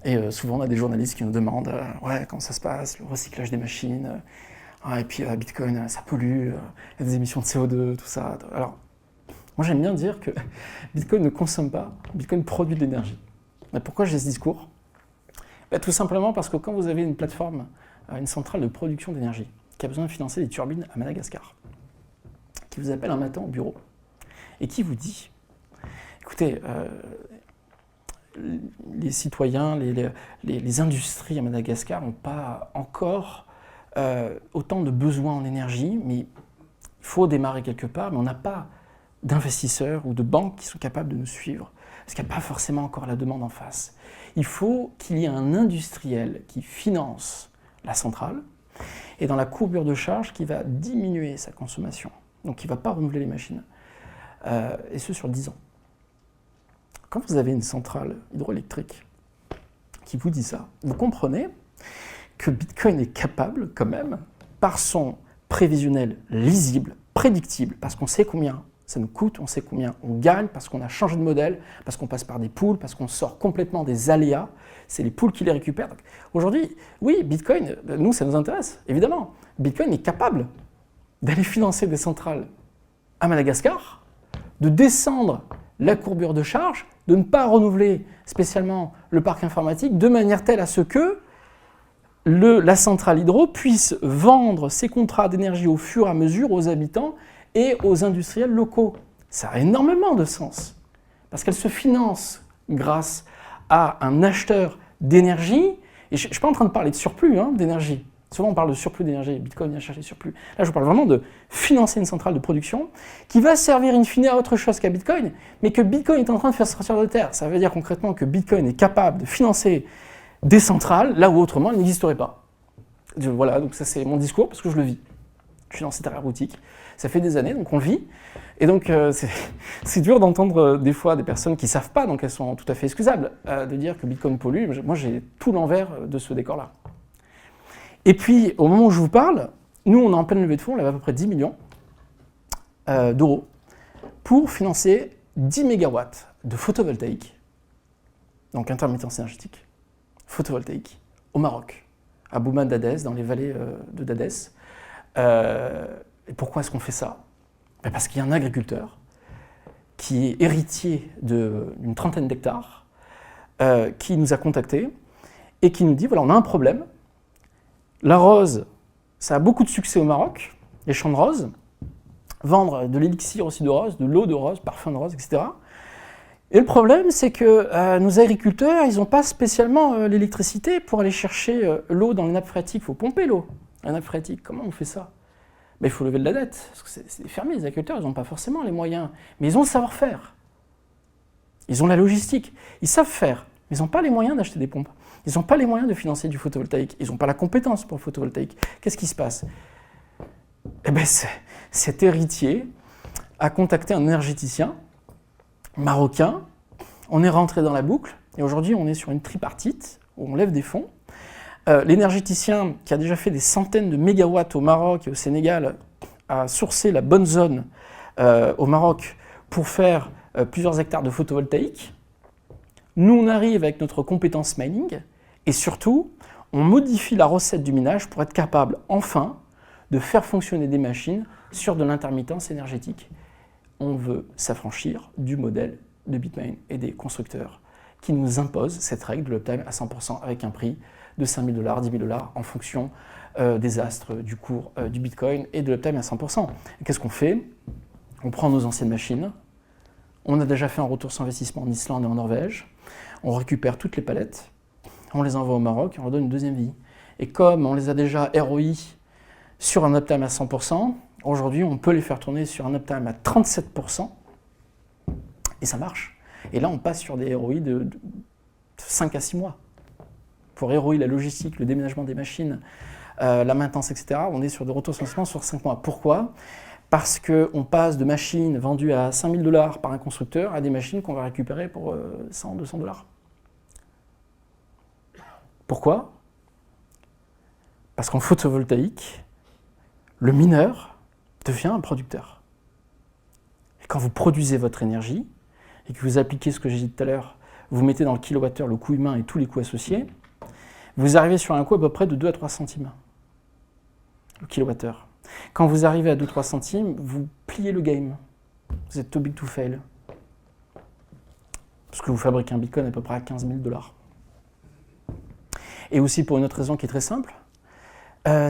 Et souvent, on a des journalistes qui nous demandent ouais, comment ça se passe, le recyclage des machines, et puis Bitcoin, ça pollue, il y a des émissions de CO2, tout ça. Alors, moi, j'aime bien dire que Bitcoin ne consomme pas, Bitcoin produit de l'énergie. Mais pourquoi j'ai ce discours? Tout simplement parce que quand vous avez une plateforme, une centrale de production d'énergie, qui a besoin de financer des turbines à Madagascar, qui vous appelle un matin au bureau, et qui vous dit, écoutez, les citoyens, les industries à Madagascar n'ont pas encore autant de besoins en énergie, mais il faut démarrer quelque part, mais on n'a pas d'investisseurs ou de banques qui sont capables de nous suivre, parce qu'il n'y a pas forcément encore la demande en face. Il faut qu'il y ait un industriel qui finance la centrale, et dans la courbure de charge, qui va diminuer sa consommation, donc qui ne va pas renouveler les machines, et ce sur 10 ans. Quand vous avez une centrale hydroélectrique qui vous dit ça, vous comprenez que Bitcoin est capable quand même, par son prévisionnel lisible, prédictible, parce qu'on sait combien ça nous coûte, on sait combien on gagne, parce qu'on a changé de modèle, parce qu'on passe par des pools, parce qu'on sort complètement des aléas, c'est les pools qui les récupèrent. Aujourd'hui, oui, Bitcoin, nous, ça nous intéresse, évidemment. Bitcoin est capable d'aller financer des centrales à Madagascar, de descendre la courbure de charge, de ne pas renouveler spécialement le parc informatique de manière telle à ce que la centrale hydro puisse vendre ses contrats d'énergie au fur et à mesure aux habitants et aux industriels locaux. Ça a énormément de sens, parce qu'elle se finance grâce à un acheteur d'énergie, et je ne suis pas en train de parler de surplus d'énergie. Souvent on parle de surplus d'énergie, Bitcoin vient chercher surplus. Là je parle vraiment de financer une centrale de production qui va servir in fine à autre chose qu'à Bitcoin, mais que Bitcoin est en train de faire sortir de terre. Ça veut dire concrètement que Bitcoin est capable de financer des centrales là où autrement elle n'existerait pas. Voilà, donc ça c'est mon discours parce que je le vis. Je suis dans cette arrière-boutique, ça fait des années, donc on le vit. Et donc c'est dur d'entendre des fois des personnes qui ne savent pas, donc elles sont tout à fait excusables, de dire que Bitcoin pollue. Moi j'ai tout l'envers de ce décor-là. Et puis, au moment où je vous parle, nous, on est en pleine levée de fonds, on avait à peu près 10 millions d'euros pour financer 10 mégawatts de photovoltaïque, donc intermittence énergétique, photovoltaïque, au Maroc. à Bouma d'Hadès, dans les vallées de d'Hadès. Et pourquoi est-ce qu'on fait ça? Parce qu'il y a un agriculteur qui est héritier d'une trentaine d'hectares, qui nous a contactés et qui nous dit, voilà, on a un problème. La rose, ça a beaucoup de succès au Maroc, les champs de rose, vendre de l'élixir aussi de rose, de l'eau de rose, parfum de rose, etc. Et le problème, c'est que nos agriculteurs, ils n'ont pas spécialement l'électricité pour aller chercher l'eau dans les nappes phréatiques. Il faut pomper l'eau, la nappe phréatique. Comment on fait ça? Il faut lever de la dette, parce que c'est des fermiers, les agriculteurs, ils n'ont pas forcément les moyens, mais ils ont le savoir-faire. Ils ont la logistique, ils savent faire, mais ils n'ont pas les moyens d'acheter des pompes. Ils n'ont pas les moyens de financer du photovoltaïque, ils n'ont pas la compétence pour le photovoltaïque. Qu'est-ce qui se passe? Eh bien, cet héritier a contacté un énergéticien marocain, on est rentré dans la boucle, et aujourd'hui on est sur une tripartite, où on lève des fonds. L'énergéticien qui a déjà fait des centaines de mégawatts au Maroc et au Sénégal a sourcé la bonne zone au Maroc pour faire plusieurs hectares de photovoltaïque. Nous, on arrive avec notre compétence mining et surtout, on modifie la recette du minage pour être capable, enfin, de faire fonctionner des machines sur de l'intermittence énergétique. On veut s'affranchir du modèle de Bitmain et des constructeurs qui nous imposent cette règle de l'uptime à 100% avec un prix de 5 000 $, 10 000 $ en fonction des astres, du cours du Bitcoin et de l'uptime à 100%. Et qu'est-ce qu'on fait? On prend nos anciennes machines, on a déjà fait un retour sur investissement en Islande et en Norvège, on récupère toutes les palettes, on les envoie au Maroc et on leur donne une deuxième vie. Et comme on les a déjà ROI sur un uptime à 100%, aujourd'hui on peut les faire tourner sur un uptime à 37% et ça marche. Et là on passe sur des ROI de 5 à 6 mois. Pour ROI, la logistique, le déménagement des machines, la maintenance, etc., on est sur des retours sur investissement sur 5 mois. Pourquoi? Parce qu'on passe de machines vendues à 5 000 $ par un constructeur à des machines qu'on va récupérer pour 100, 200 $. Pourquoi? Parce qu'en photovoltaïque, le mineur devient un producteur. Et quand vous produisez votre énergie et que vous appliquez ce que j'ai dit tout à l'heure, vous mettez dans le kilowattheure le coût humain et tous les coûts associés, vous arrivez sur un coût à peu près de 2 à 3 centimes le kilowattheure. Quand vous arrivez à 2-3 centimes, vous pliez le game. Vous êtes too big to fail. Parce que vous fabriquez un bitcoin à peu près à 15 000 $. Et aussi pour une autre raison qui est très simple,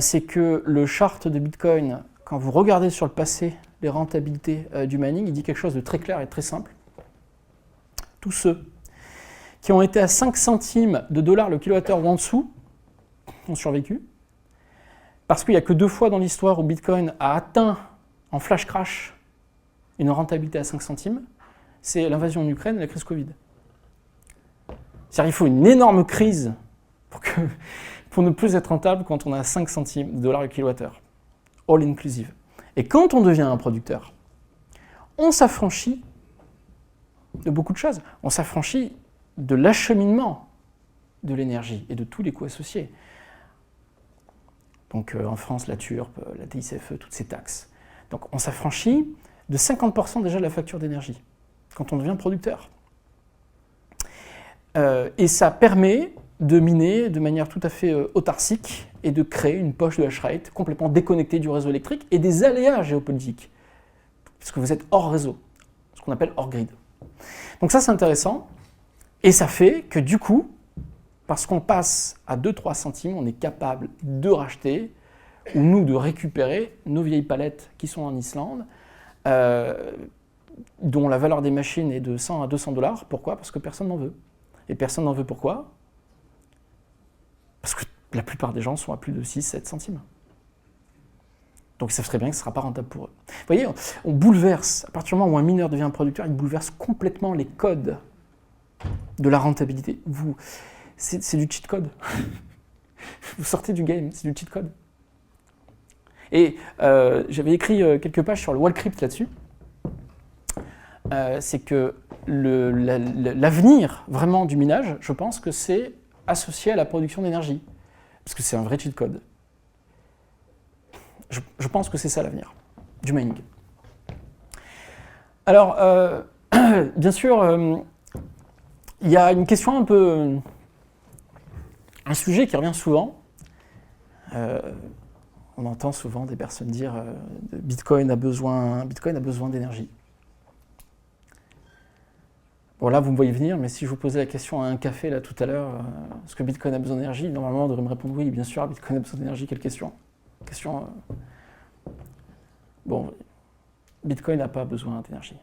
c'est que le chart de Bitcoin, quand vous regardez sur le passé les rentabilités du mining, il dit quelque chose de très clair et très simple. Tous ceux qui ont été à 5 centimes de dollars le kilowattheure ou en dessous ont survécu. Parce qu'il n'y a que 2 fois dans l'histoire où Bitcoin a atteint en flash crash une rentabilité à 5 centimes, c'est l'invasion en Ukraine et la crise Covid. C'est-à-dire qu'il faut une énorme crise pour ne plus être rentable quand on a 5 centimes de dollars le kilowattheure. All inclusive. Et quand on devient un producteur, on s'affranchit de beaucoup de choses. On s'affranchit de l'acheminement de l'énergie et de tous les coûts associés. Donc en France, la TURP, la TICFE, toutes ces taxes. Donc on s'affranchit de 50% déjà de la facture d'énergie quand on devient producteur. Et ça permet de miner de manière tout à fait autarcique et de créer une poche de hash rate complètement déconnectée du réseau électrique et des aléas géopolitiques. Parce que vous êtes hors réseau, ce qu'on appelle hors grid. Donc ça c'est intéressant et ça fait que du coup, parce qu'on passe à 2-3 centimes, on est capable de racheter ou nous de récupérer nos vieilles palettes qui sont en Islande, dont la valeur des machines est de 100 à 200 $. Pourquoi? Parce que personne n'en veut. Et personne n'en veut pourquoi? Parce que la plupart des gens sont à plus de 6-7 centimes. Donc ils savent très bien que ce ne sera pas rentable pour eux. Vous voyez, on bouleverse, à partir du moment où un mineur devient un producteur, il bouleverse complètement les codes de la rentabilité. C'est du cheat code. Vous sortez du game, c'est du cheat code. Et j'avais écrit quelques pages sur le Wallcrypt là-dessus. C'est que l'avenir vraiment du minage, je pense que c'est associé à la production d'énergie. Parce que c'est un vrai cheat code. Je pense que c'est ça l'avenir du mining. Alors, bien sûr, il y a une question un sujet qui revient souvent, On entend souvent des personnes dire Bitcoin a besoin d'énergie. Bon, là, vous me voyez venir, mais si je vous posais la question à un café, là, tout à l'heure, est-ce que Bitcoin a besoin d'énergie? Normalement, on devrait me répondre oui, bien sûr, Bitcoin a besoin d'énergie. Quelle question? Bon, Bitcoin n'a pas besoin d'énergie.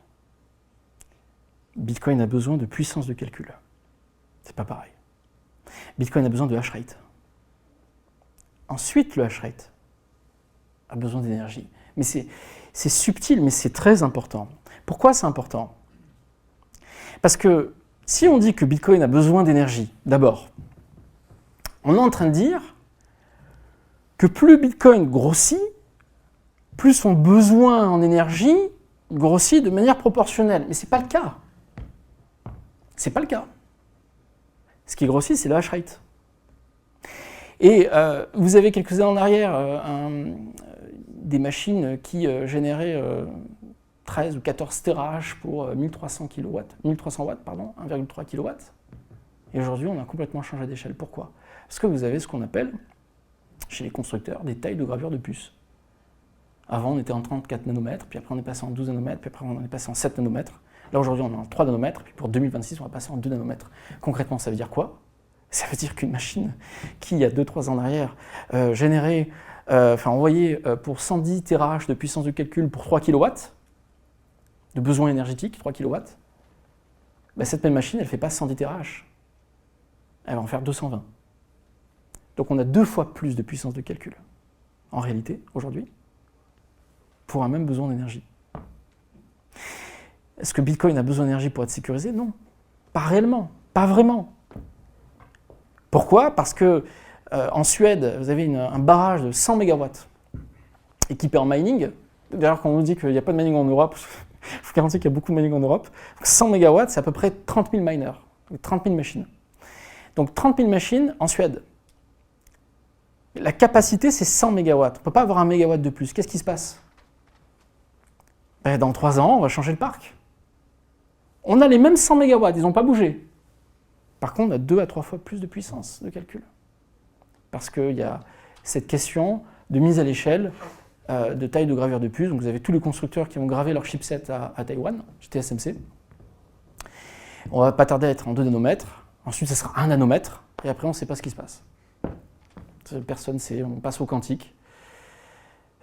Bitcoin a besoin de puissance de calcul. C'est pas pareil. Bitcoin a besoin de hash rate. Ensuite, le hash rate a besoin d'énergie. Mais c'est subtil, mais c'est très important. Pourquoi c'est important? Parce que si on dit que Bitcoin a besoin d'énergie, d'abord, on est en train de dire que plus Bitcoin grossit, plus son besoin en énergie grossit de manière proportionnelle. Mais ce n'est pas le cas. Ce n'est pas le cas. Ce qui grossit, c'est le hash rate. Et vous avez quelques années en arrière des machines qui généraient 13 ou 14 TH pour 1300 watts, pardon, 1,3 kW. Et aujourd'hui, on a complètement changé d'échelle. Pourquoi? Parce que vous avez ce qu'on appelle, chez les constructeurs, des tailles de gravure de puces. Avant, on était en 34 nanomètres, puis après on est passé en 12 nanomètres, puis après on est passé en 7 nanomètres. Là, aujourd'hui, on est en 3 nanomètres, puis pour 2026, on va passer en 2 nanomètres. Concrètement, ça veut dire quoi? Ça veut dire qu'une machine qui, il y a 2-3 ans en arrière, envoyait pour 110 TH de puissance de calcul pour 3 kW, de besoin énergétique, 3 kW, ben cette même machine, elle ne fait pas 110 TH. Elle va en faire 220. Donc on a 2 fois plus de puissance de calcul, en réalité, aujourd'hui, pour un même besoin d'énergie. Est-ce que Bitcoin a besoin d'énergie pour être sécurisé? Non. Pas réellement, pas vraiment. Pourquoi? Parce que en Suède, vous avez un barrage de 100 MW équipé en mining. D'ailleurs, quand on nous dit qu'il n'y a pas de mining en Europe, je vous garantis qu'il y a beaucoup de mining en Europe. 100 MW, c'est à peu près 30 000 miners, 30 000 machines. Donc 30 000 machines en Suède. La capacité, c'est 100 MW. On ne peut pas avoir 1 MW de plus. Qu'est-ce qui se passe? Ben, dans 3 ans, on va changer le parc. On a les mêmes 100 MW, ils n'ont pas bougé. Par contre, on a 2 à 3 fois plus de puissance de calcul. Parce qu'il y a cette question de mise à l'échelle de taille de gravure de puces. Donc vous avez tous les constructeurs qui ont gravé leur chipset à Taïwan, chez TSMC. On ne va pas tarder à être en 2 nanomètres. Ensuite, ça sera 1 nanomètre. Et après, on ne sait pas ce qui se passe. Personne ne sait. On passe au quantique.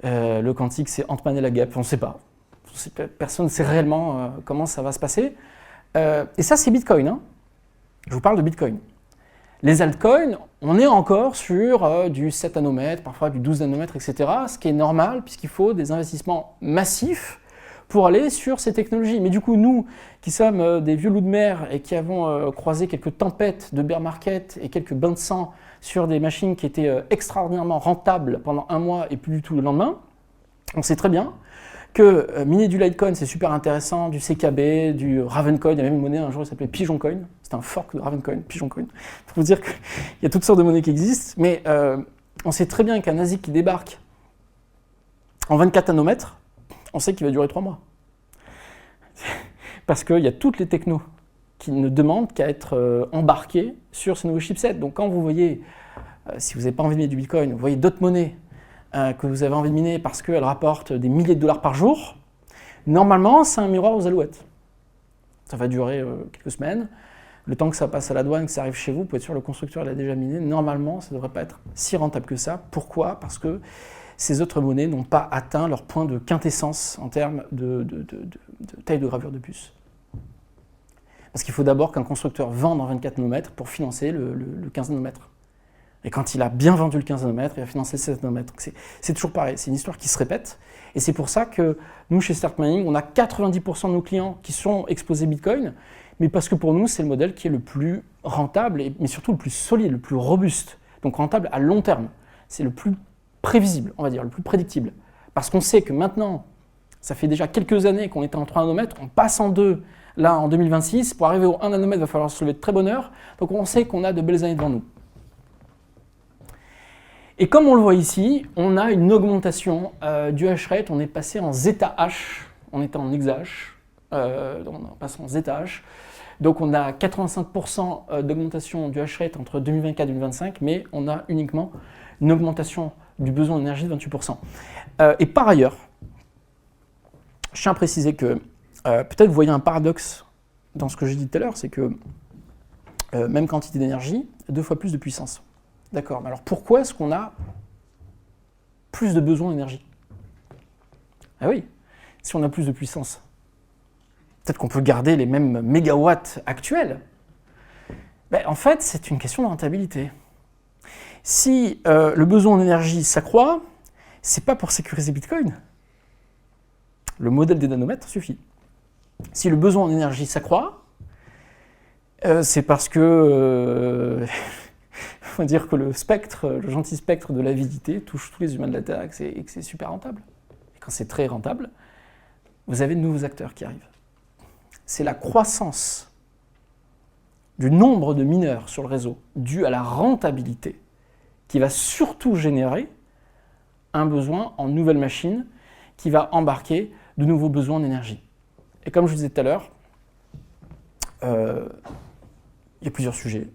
Le quantique, c'est Ant-Man et la guêpe. On ne sait pas. Personne ne sait réellement comment ça va se passer. Et ça, c'est Bitcoin. Hein. Je vous parle de Bitcoin. Les altcoins, on est encore sur du 7 nanomètres, parfois du 12 nanomètres, etc. Ce qui est normal, puisqu'il faut des investissements massifs pour aller sur ces technologies. Mais du coup, nous, qui sommes des vieux loups de mer et qui avons croisé quelques tempêtes de bear market et quelques bains de sang sur des machines qui étaient extraordinairement rentables pendant 1 mois et plus du tout le lendemain, on sait très bien que miner du Litecoin, c'est super intéressant, du CKB, du Ravencoin, il y a même une monnaie un jour qui s'appelait Pigeoncoin, c'est un fork de Ravencoin, Pigeoncoin. Pour vous dire qu'il y a toutes sortes de monnaies qui existent, mais on sait très bien qu'un ASIC qui débarque en 24 nanomètres, on sait qu'il va durer 3 mois. Parce qu'il y a toutes les technos qui ne demandent qu'à être embarquées sur ces nouveaux chipsets. Donc quand vous voyez, si vous n'avez pas envie de miner du Bitcoin, vous voyez d'autres monnaies que vous avez envie de miner parce qu'elles rapportent des milliers de dollars par jour, normalement, c'est un miroir aux alouettes. Ça va durer quelques semaines. Le temps que ça passe à la douane, que ça arrive chez vous, vous pouvez être sûr que le constructeur l'a déjà miné. Normalement, ça ne devrait pas être si rentable que ça. Pourquoi? Parce que ces autres monnaies n'ont pas atteint leur point de quintessence en termes de taille de gravure de puce. Parce qu'il faut d'abord qu'un constructeur vende en 24 nanomètres pour financer le 15 nanomètres. Et quand il a bien vendu le 15 nanomètres, il va financer le 7 nanomètres. C'est toujours pareil, c'est une histoire qui se répète. Et c'est pour ça que nous, chez Start Mining, on a 90% de nos clients qui sont exposés Bitcoin, mais parce que pour nous, c'est le modèle qui est le plus rentable, mais surtout le plus solide, le plus robuste. Donc rentable à long terme. C'est le plus prévisible, on va dire, le plus prédictible. Parce qu'on sait que maintenant, ça fait déjà quelques années qu'on était en 3 nanomètres, on passe en 2 là en 2026. Pour arriver au 1 nanomètre, il va falloir se lever de très bonne heure. Donc on sait qu'on a de belles années devant nous. Et comme on le voit ici, on a une augmentation du hash rate. On est passé en zeta hash, on était en exahash, on passe en zeta hash. Donc on a 85% d'augmentation du hash rate entre 2024 et 2025, mais on a uniquement une augmentation du besoin d'énergie de 28%. Et par ailleurs, je tiens à préciser que peut-être vous voyez un paradoxe dans ce que j'ai dit tout à l'heure, c'est que même quantité d'énergie, 2 fois plus de puissance. D'accord, mais alors pourquoi est-ce qu'on a plus de besoin d'énergie? Ah oui, si on a plus de puissance, peut-être qu'on peut garder les mêmes mégawatts actuels. Ben, en fait, c'est une question de rentabilité. Si le besoin en énergie s'accroît, c'est pas pour sécuriser Bitcoin. Le modèle des nanomètres suffit. Si le besoin en énergie s'accroît, c'est parce que faut dire que le spectre, le gentil spectre de l'avidité touche tous les humains de la Terre et que c'est super rentable. Et quand c'est très rentable, vous avez de nouveaux acteurs qui arrivent. C'est la croissance du nombre de mineurs sur le réseau due à la rentabilité qui va surtout générer un besoin en nouvelles machines qui va embarquer de nouveaux besoins en énergie. Et comme je vous disais tout à l'heure, il y a plusieurs sujets.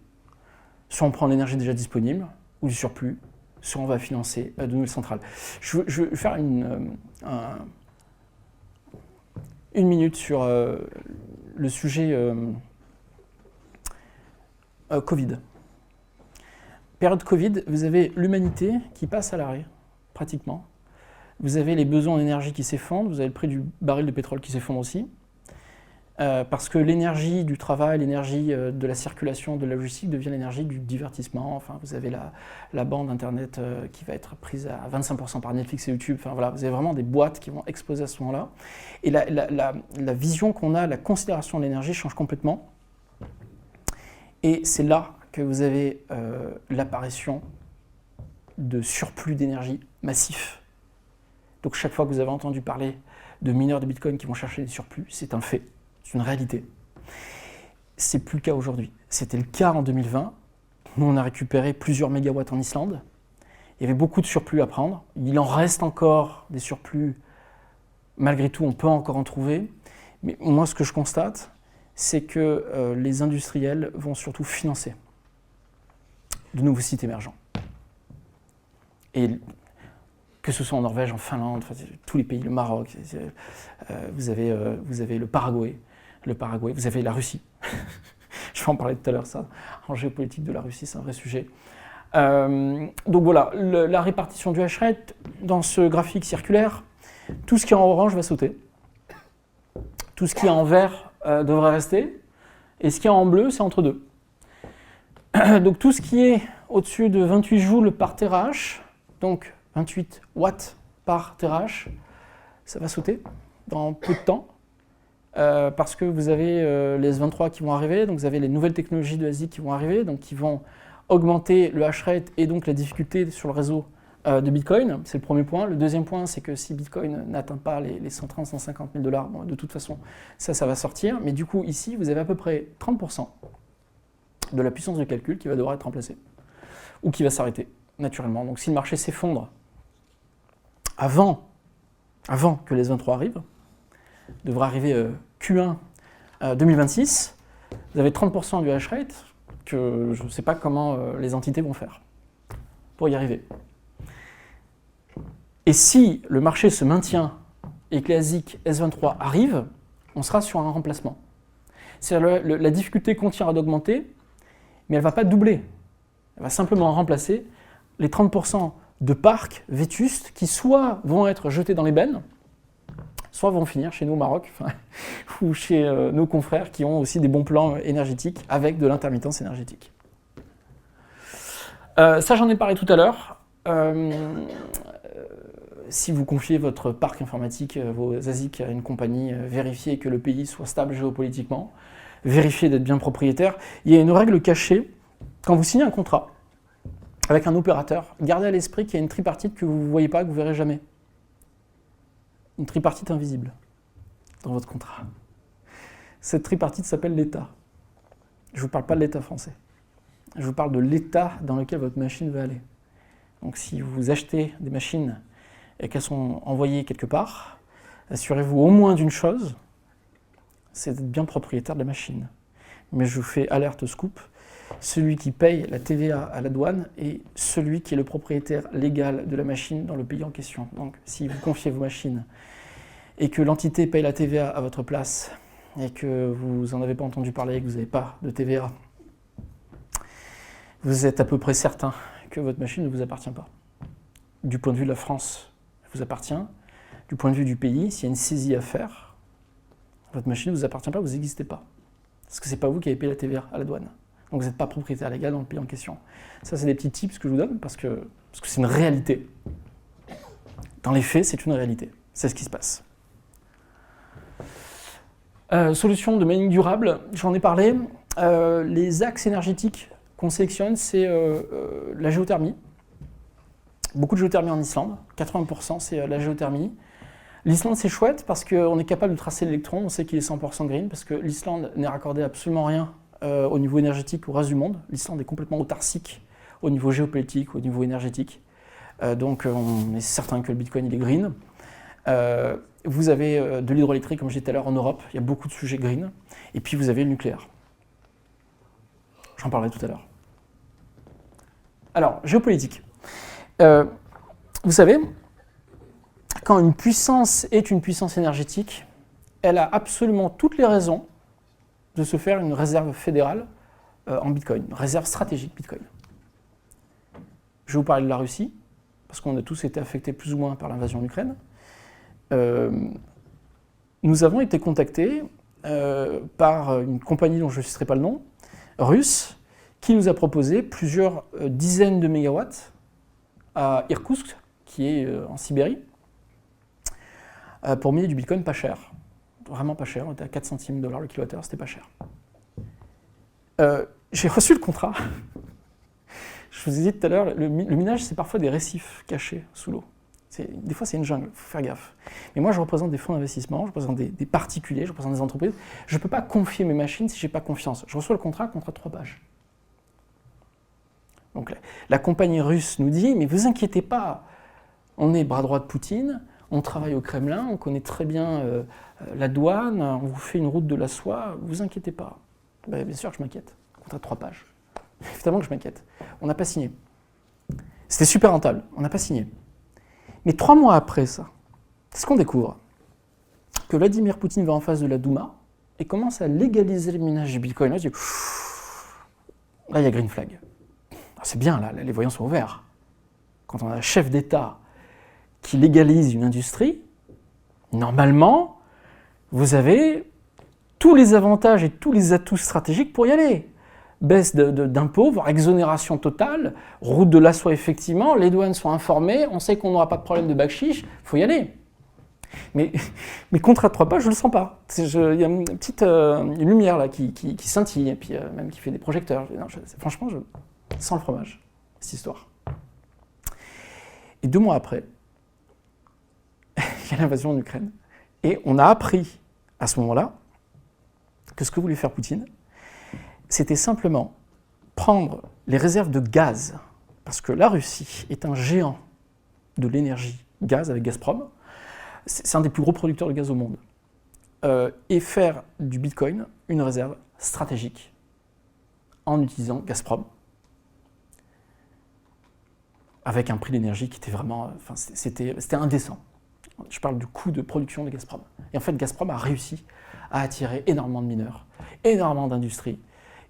Soit on prend l'énergie déjà disponible, ou du surplus, soit on va financer de nouvelles centrales. Je vais faire une minute sur le sujet Covid. Période Covid, vous avez l'humanité qui passe à l'arrêt, pratiquement. Vous avez les besoins en énergie qui s'effondrent, vous avez le prix du baril de pétrole qui s'effondre aussi. Parce que l'énergie du travail, l'énergie de la circulation, de la logistique devient l'énergie du divertissement. Enfin, vous avez la bande Internet qui va être prise à 25% par Netflix et YouTube. Enfin, voilà, vous avez vraiment des boîtes qui vont exploser à ce moment-là. Et la vision qu'on a, la considération de l'énergie change complètement. Et c'est là que vous avez l'apparition de surplus d'énergie massif. Donc chaque fois que vous avez entendu parler de mineurs de Bitcoin qui vont chercher des surplus, c'est un fait. C'est une réalité. C'est plus le cas aujourd'hui. C'était le cas en 2020. Nous, on a récupéré plusieurs mégawatts en Islande. Il y avait beaucoup de surplus à prendre. Il en reste encore des surplus. Malgré tout, on peut encore en trouver. Mais moi, ce que je constate, c'est que les industriels vont surtout financer de nouveaux sites émergents. Et que ce soit en Norvège, en Finlande, enfin, tous les pays, le Maroc, vous avez le Paraguay, vous avez la Russie. Je vais en parler tout à l'heure, ça. En géopolitique de la Russie, c'est un vrai sujet. Donc voilà, la répartition du hash rate, dans ce graphique circulaire, tout ce qui est en orange va sauter. Tout ce qui est en vert devrait rester. Et ce qui est en bleu, c'est entre deux. Donc tout ce qui est au-dessus de 28 joules par terahash, donc 28 watts par terahash, ça va sauter dans peu de temps. Parce que vous avez les S23 qui vont arriver, donc vous avez les nouvelles technologies de ASIC qui vont arriver, donc qui vont augmenter le hash rate et donc la difficulté sur le réseau de Bitcoin. C'est le premier point. Le deuxième point, c'est que si Bitcoin n'atteint pas les 130 150 000 $, bon, de toute façon, ça va sortir. Mais du coup, ici, vous avez à peu près 30% de la puissance de calcul qui va devoir être remplacée ou qui va s'arrêter naturellement. Donc si le marché s'effondre avant que les S23 arrivent, devrait arriver Q1 2026, vous avez 30% du hash rate que je ne sais pas comment les entités vont faire pour y arriver. Et si le marché se maintient et que les ASIC S23 arrivent, on sera sur un remplacement. C'est-à-dire la difficulté continuera d'augmenter, mais elle ne va pas doubler. Elle va simplement remplacer les 30% de parcs vétustes qui soit vont être jetés dans les bennes, soit vont finir chez nous au Maroc, ou chez nos confrères qui ont aussi des bons plans énergétiques avec de l'intermittence énergétique. Ça, j'en ai parlé tout à l'heure. Si vous confiez votre parc informatique, vos ASIC à une compagnie, vérifiez que le pays soit stable géopolitiquement, vérifiez d'être bien propriétaire. Il y a une règle cachée. Quand vous signez un contrat avec un opérateur, gardez à l'esprit qu'il y a une tripartite que vous ne voyez pas, que vous ne verrez jamais. Une tripartite invisible dans votre contrat. Cette tripartite s'appelle l'État. Je ne vous parle pas de l'État français. Je vous parle de l'État dans lequel votre machine va aller. Donc si vous achetez des machines et qu'elles sont envoyées quelque part, assurez-vous au moins d'une chose, c'est d'être bien propriétaire de la machine. Mais je vous fais alerte scoop, celui qui paye la TVA à la douane et celui qui est le propriétaire légal de la machine dans le pays en question. Donc si vous confiez vos machines et que l'entité paye la TVA à votre place et que vous n'en avez pas entendu parler et que vous n'avez pas de TVA, vous êtes à peu près certain que votre machine ne vous appartient pas. Du point de vue de la France, elle vous appartient. Du point de vue du pays, s'il y a une saisie à faire, votre machine ne vous appartient pas, vous n'existez pas. Parce que ce n'est pas vous qui avez payé la TVA à la douane. Donc vous n'êtes pas propriétaire légal dans le pays en question. Ça, c'est des petits tips que je vous donne parce que c'est une réalité. Dans les faits, c'est une réalité. C'est ce qui se passe. Solution de mining durable, j'en ai parlé. Les axes énergétiques qu'on sélectionne, c'est la géothermie. Beaucoup de géothermie en Islande. 80% c'est la géothermie. L'Islande, c'est chouette parce qu'on est capable de tracer l'électron. On sait qu'il est 100% green parce que l'Islande n'est raccordée absolument rien au niveau énergétique au reste du monde. L'Islande est complètement autarcique au niveau géopolitique, au niveau énergétique. Donc on est certain que le Bitcoin il est green. Vous avez de l'hydroélectrique, comme je disais tout à l'heure, en Europe. Il y a beaucoup de sujets green. Et puis vous avez le nucléaire. J'en parlais tout à l'heure. Alors, géopolitique. Vous savez, quand une puissance est une puissance énergétique, elle a absolument toutes les raisons de se faire une réserve fédérale en Bitcoin, une réserve stratégique Bitcoin. Je vais vous parler de la Russie, parce qu'on a tous été affectés plus ou moins par l'invasion de l'Ukraine. Nous avons été contactés par une compagnie dont je ne citerai pas le nom, russe, qui nous a proposé plusieurs dizaines de mégawatts à Irkoutsk, qui est en Sibérie, pour miner du Bitcoin pas cher. Vraiment pas cher, on était à 4 centimes $ le kilowattheure, c'était pas cher. J'ai reçu le contrat. Je vous ai dit tout à l'heure, le minage, c'est parfois des récifs cachés sous l'eau. Des fois, c'est une jungle, il faut faire gaffe. Mais moi, je représente des fonds d'investissement, je représente des particuliers, je représente des entreprises. Je ne peux pas confier mes machines si je n'ai pas confiance. Je reçois le contrat 3 pages. Donc, la compagnie russe nous dit, mais vous inquiétez pas, on est bras droit de Poutine, on travaille au Kremlin, on connaît très bien la douane, on vous fait une route de la soie, vous inquiétez pas. Ben, bien sûr que je m'inquiète. Contrat de 3 pages. Évidemment que je m'inquiète. On n'a pas signé. C'était super rentable, on n'a pas signé. Mais 3 mois après ça, qu'est-ce qu'on découvre? Que Vladimir Poutine va en face de la Douma et commence à légaliser le minage du Bitcoin. Là, il y a green flag. C'est bien, là, les voyants sont ouverts. Quand on a un chef d'État qui légalise une industrie, normalement, vous avez tous les avantages et tous les atouts stratégiques pour y aller. Baisse d'impôts, voire exonération totale, route de la soie effectivement, les douanes sont informées, on sait qu'on n'aura pas de problème de backchiche, il faut y aller. Mais contrat de 3 pages, je ne le sens pas. Il y a une petite une lumière là qui scintille, et puis même qui fait des projecteurs. Franchement, je sens le fromage, cette histoire. Et 2 mois après, il y a l'invasion en Ukraine. Et on a appris à ce moment-là que ce que voulait faire Poutine, c'était simplement prendre les réserves de gaz, parce que la Russie est un géant de l'énergie gaz avec Gazprom, c'est un des plus gros producteurs de gaz au monde, et faire du Bitcoin une réserve stratégique en utilisant Gazprom, avec un prix d'énergie qui était vraiment, c'était indécent. Je parle du coût de production de Gazprom. Et en fait, Gazprom a réussi à attirer énormément de mineurs, énormément d'industries,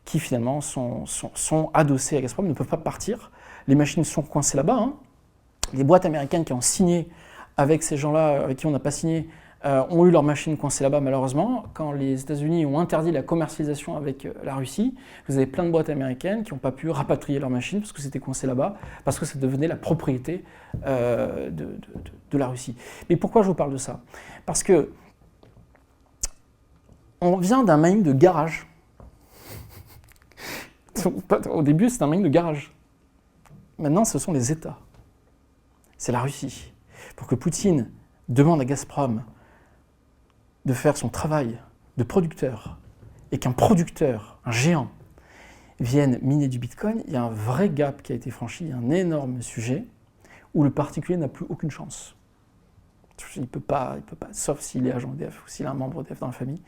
qui finalement sont adossés à Gazprom, ne peuvent pas partir. Les machines sont coincées là-bas. Hein. Les boîtes américaines qui ont signé avec ces gens-là, avec qui on n'a pas signé, ont eu leurs machines coincées là-bas malheureusement. Quand les États-Unis ont interdit la commercialisation avec la Russie, vous avez plein de boîtes américaines qui n'ont pas pu rapatrier leurs machines parce que c'était coincé là-bas, parce que ça devenait la propriété de la Russie. Mais pourquoi je vous parle de ça? Parce que on vient d'un mining de garage. Au début, c'est un mining de garage. Maintenant, ce sont les États. C'est la Russie. Pour que Poutine demande à Gazprom de faire son travail de producteur et qu'un producteur, un géant, vienne miner du Bitcoin, il y a un vrai gap qui a été franchi, il y a un énorme sujet où le particulier n'a plus aucune chance. Il ne peut pas, sauf s'il est agent EDF ou s'il a un membre EDF dans la famille,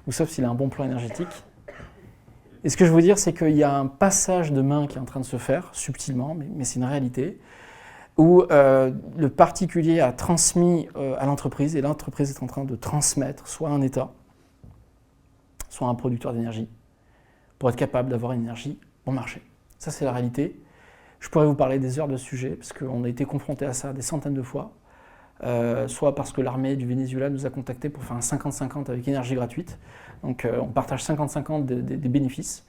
ou sauf s'il a un bon plan énergétique. Et ce que je veux dire, c'est qu'il y a un passage de main qui est en train de se faire, subtilement, mais c'est une réalité, où le particulier a transmis à l'entreprise, et l'entreprise est en train de transmettre soit à un État, soit à un producteur d'énergie, pour être capable d'avoir une énergie bon marché. Ça, c'est la réalité. Je pourrais vous parler des heures de sujet, parce qu'on a été confronté à ça des centaines de fois, soit parce que l'armée du Venezuela nous a contactés pour faire un 50-50 avec énergie gratuite, donc on partage 50-50 des bénéfices,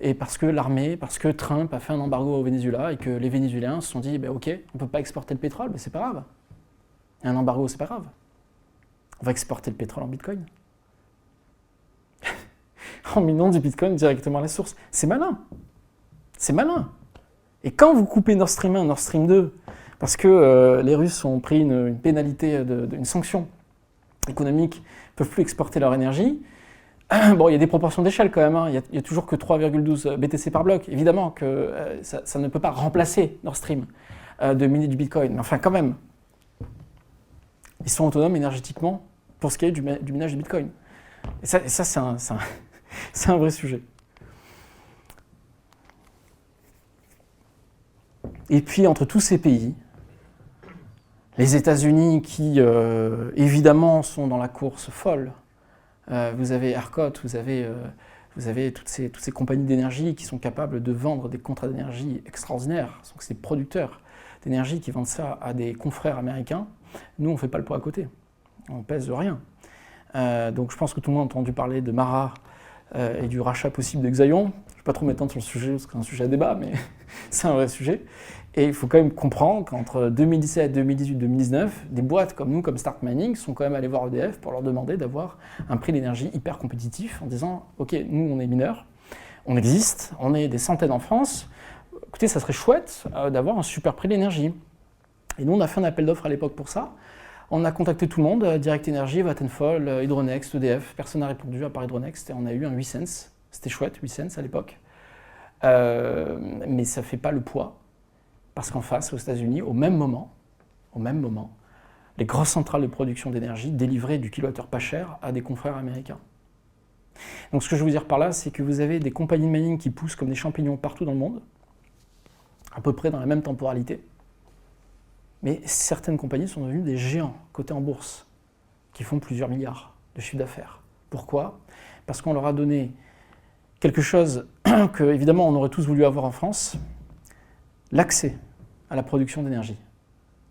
et parce que Trump a fait un embargo au Venezuela, et que les Vénézuéliens se sont dit, ok, on ne peut pas exporter le pétrole, mais c'est pas grave. Et un embargo, c'est pas grave. On va exporter le pétrole en bitcoin. En minant du bitcoin directement à la source. C'est malin. C'est malin. Et quand vous coupez Nord Stream 1, Nord Stream 2, parce que les Russes ont pris une pénalité, une sanction économique, ne peuvent plus exporter leur énergie, bon, il y a des proportions d'échelle quand même, hein. Il y a toujours que 3,12 BTC par bloc. Évidemment que ça ne peut pas remplacer Nord Stream de miner du bitcoin, mais enfin quand même, ils sont autonomes énergétiquement pour ce qui est du minage du bitcoin. Et ça c'est un vrai sujet. Et puis, entre tous ces pays, les États-Unis qui, évidemment, sont dans la course folle. Vous avez ERCOT, vous avez toutes ces compagnies d'énergie qui sont capables de vendre des contrats d'énergie extraordinaires. Donc, ces producteurs d'énergie qui vendent ça à des confrères américains. Nous, on ne fait pas le poids à côté. On pèse de rien. Donc, je pense que tout le monde a entendu parler de Mara et du rachat possible d'Exaion. Je ne vais pas trop m'étendre sur le sujet, parce que c'est un sujet à débat, mais c'est un vrai sujet. Et il faut quand même comprendre qu'entre 2017, 2018, 2019, des boîtes comme nous, comme Start Mining, sont quand même allées voir EDF pour leur demander d'avoir un prix d'énergie hyper compétitif en disant « Ok, nous, on est mineurs, on existe, on est des centaines en France, écoutez, ça serait chouette d'avoir un super prix d'énergie. » Et nous, on a fait un appel d'offres à l'époque pour ça. On a contacté tout le monde, Direct Energy, Vattenfall, Hydronext, EDF. Personne n'a répondu à part Hydronext et on a eu un 8 cents. C'était chouette, 8 cents à l'époque. Mais ça ne fait pas le poids. Parce qu'en face, aux États-Unis, au même moment, les grosses centrales de production d'énergie délivraient du kilowattheure pas cher à des confrères américains. Donc ce que je veux dire par là, c'est que vous avez des compagnies de mining qui poussent comme des champignons partout dans le monde, à peu près dans la même temporalité. Mais certaines compagnies sont devenues des géants cotés en bourse, qui font plusieurs milliards de chiffre d'affaires. Pourquoi ? Parce qu'on leur a donné quelque chose que, évidemment, on aurait tous voulu avoir en France, l'accès à la production d'énergie.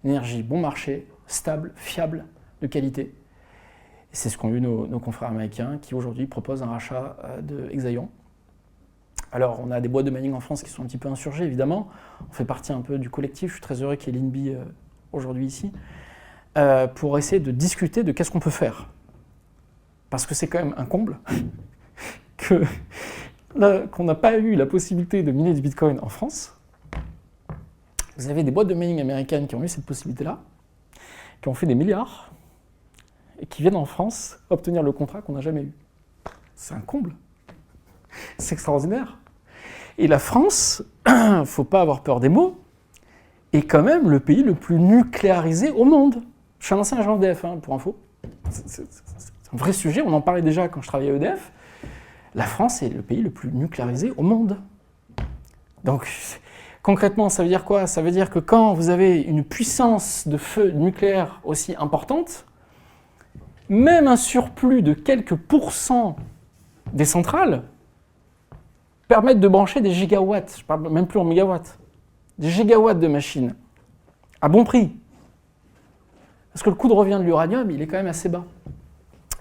Énergie bon marché, stable, fiable, de qualité. Et c'est ce qu'ont eu nos confrères américains qui aujourd'hui proposent un rachat de Exaion. Alors on a des boîtes de mining en France qui sont un petit peu insurgées évidemment. On fait partie un peu du collectif. Je suis très heureux qu'il y ait l'INBI aujourd'hui ici pour essayer de discuter de qu'est-ce qu'on peut faire. Parce que c'est quand même un comble qu'on n'a pas eu la possibilité de miner du Bitcoin en France. Vous avez des boîtes de mining américaines qui ont eu cette possibilité-là, qui ont fait des milliards, et qui viennent en France obtenir le contrat qu'on n'a jamais eu. C'est un comble. C'est extraordinaire. Et la France, il ne faut pas avoir peur des mots, est quand même le pays le plus nucléarisé au monde. Je suis un ancien agent EDF, pour info. C'est un vrai sujet, on en parlait déjà quand je travaillais à EDF. La France est le pays le plus nucléarisé au monde. Donc, concrètement, ça veut dire quoi ? Ça veut dire que quand vous avez une puissance de feu nucléaire aussi importante, même un surplus de quelques pourcents des centrales permettent de brancher des gigawatts, je ne parle même plus en mégawatts, des gigawatts de machines, à bon prix. Parce que le coût de revient de l'uranium, il est quand même assez bas.